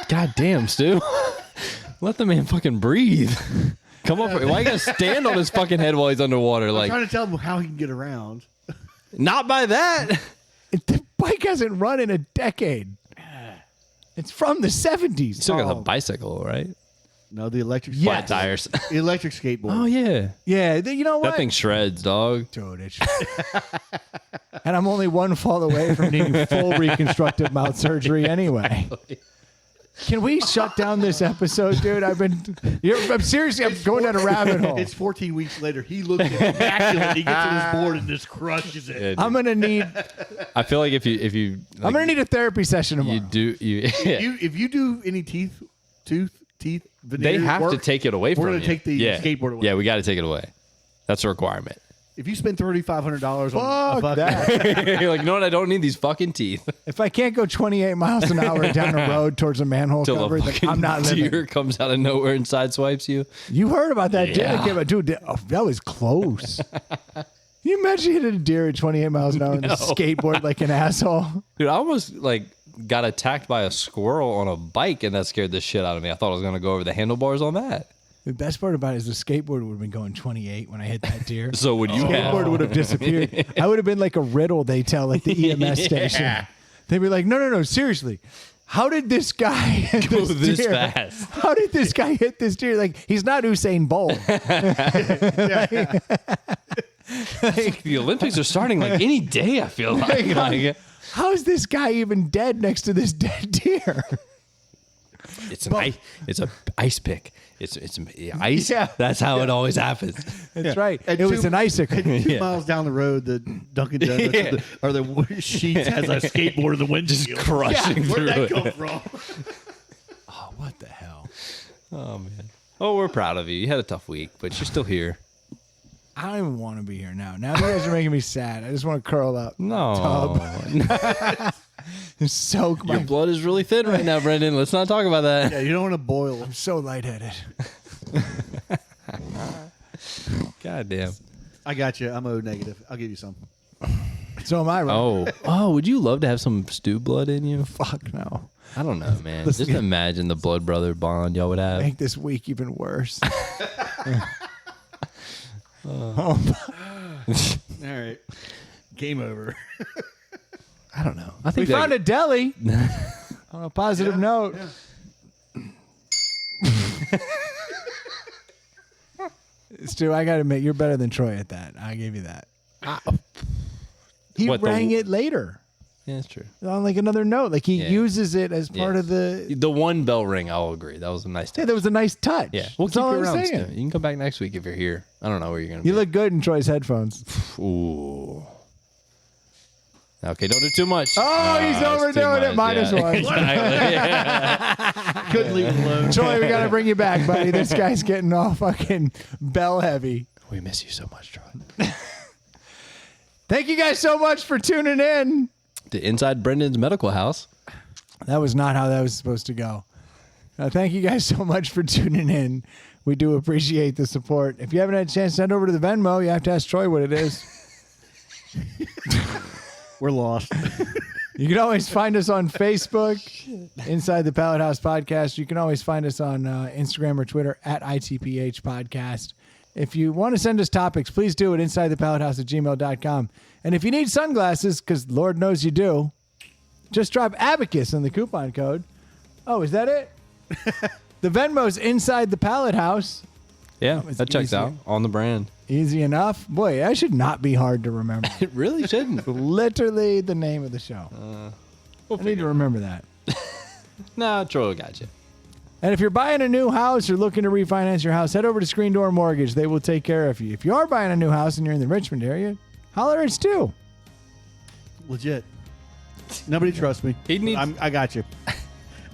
God damn, Stu. Let the man fucking breathe. Come up. Why you gotta stand on his fucking head while he's underwater? I'm Like, trying to tell him how he can get around. not by that. The bike hasn't run in a decade. It's from the 70s. Still got the bicycle, right? No, the electric. Yes. Flat tires. The electric skateboard. Oh yeah. Yeah, you know what? That thing shreds, dog. Dude, it's and I'm only one fall away from needing full reconstructive mouth surgery anyway. Can we shut down this episode, dude? I'm seriously, I'm going down a rabbit hole. It's 14 weeks later. He looks immaculate. He gets to this board and just crushes it. I'm gonna need I feel like if you I'm gonna need a therapy session tomorrow. If you do any teeth they have to take it away from you. We're gonna take the skateboard away. Yeah, we got to take it away. That's a requirement. If you spend $3,500 on a Fuck fucking that. You're like, you know what? I don't need these fucking teeth. If I can't go 28 miles an hour down a road towards a manhole Till cover, a then fucking I'm not living. deer comes out of nowhere and sideswipes you. You heard about that deer Yeah. that came out. Dude, that was close. Can you imagine hitting a deer at 28 miles an hour on a skateboard like an asshole? Dude, I almost got attacked by a squirrel on a bike, and that scared the shit out of me. I thought I was gonna go over the handlebars on that. The best part about it is the skateboard would have been going 28 when I hit that deer. So would you Skateboard have? would have disappeared. I would have been like a riddle they tell at the EMS station. They'd be like, no, seriously. How did this guy hit Go this this deer? fast? How did this guy hit this deer? Like, he's not Usain Bolt. The Olympics are starting like any day. I feel like How is this guy even dead next to this dead deer? it's an ice pick. It's ice. Yeah. That's how it always happens. That's right. And It was two- an icicle. 2 miles down the road, the Dunkin' Donuts or the Sheets has a skateboard in the windshield. Crushing through Where'd that it. come from? Oh, what the hell? Oh man. Oh, we're proud of you. You had a tough week, but you're still here. I don't even want to be here now. Now you guys are making me sad. I just want to curl up. No. And soak Your my... blood is really thin right now, Brendan. Let's not talk about that. Yeah, you don't want to boil them. I'm so lightheaded. God damn. I got you. I'm O negative. I'll give you some. So am I, right? Oh, would you love to have some stew blood in you? Fuck no. I don't know, man. Just imagine the blood brother bond y'all would have. Make this week even worse. All right. Game over. I don't know. I We think found a deli. On a positive note. Stu, I got to admit, you're better than Troy at that. I give you that. He What, the- rang it later Yeah, it's true. on like another note. Like he Yeah. uses it as part Yes. of the. The one bell ring, I'll agree. That was a nice touch. Yeah, that was a nice touch. Yeah, we'll That's keep all you I'm around. saying. Stu. You can come back next week if you're here. I don't know where you're gonna be. You look good in Troy's headphones. Ooh. Okay, don't do too much. Oh, he's it's too overdoing it. much, Minus yeah. one. Exactly. Yeah. Couldn't leave it alone. Troy, we got to bring you back, buddy. This guy's getting all fucking bell heavy. We miss you so much, Troy. Thank you guys so much for tuning in. The Inside Brendan's Medical House. That was not how that was supposed to go. Thank you guys so much for tuning in. We do appreciate the support. If you haven't had a chance to head over to the Venmo, you have to ask Troy what it is. We're lost. You can always find us on Facebook, Inside the Pallet House Podcast. You can always find us on Instagram or Twitter at ITPH Podcast. If you want to send us topics, please do it insidethepallethouse@gmail.com. And if you need sunglasses, because Lord knows you do, just drop Abacus in the coupon code. Oh, is that it? The Venmo's Inside the Pallet House. Yeah, was that checks easy. out on the brand. Easy enough. Boy, that should not be hard to remember. It really shouldn't. Literally the name of the show. I need to remember that. Nah, Troy got you. And if you're buying a new house or looking to refinance your house, head over to Screen Door Mortgage. They will take care of you. If you are buying a new house and you're in the Richmond area, holler at Stu. Legit. Nobody trusts me. He needs- I got you.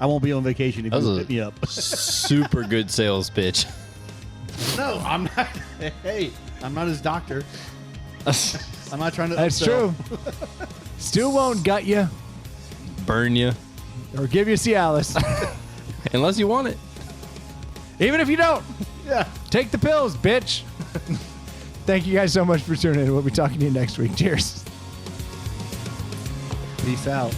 I won't be on vacation if That you was hit me up. Super good sales pitch. No, I'm not. Hey, I'm not his doctor. I'm not trying to. That's upsell. true. Stu won't gut you Burn you. or give you Cialis. Unless you want it. Even if you don't. Yeah. Take the pills, bitch. Thank you guys so much for tuning in. We'll be talking to you next week. Cheers. Peace out.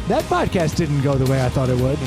That podcast didn't go the way I thought it would.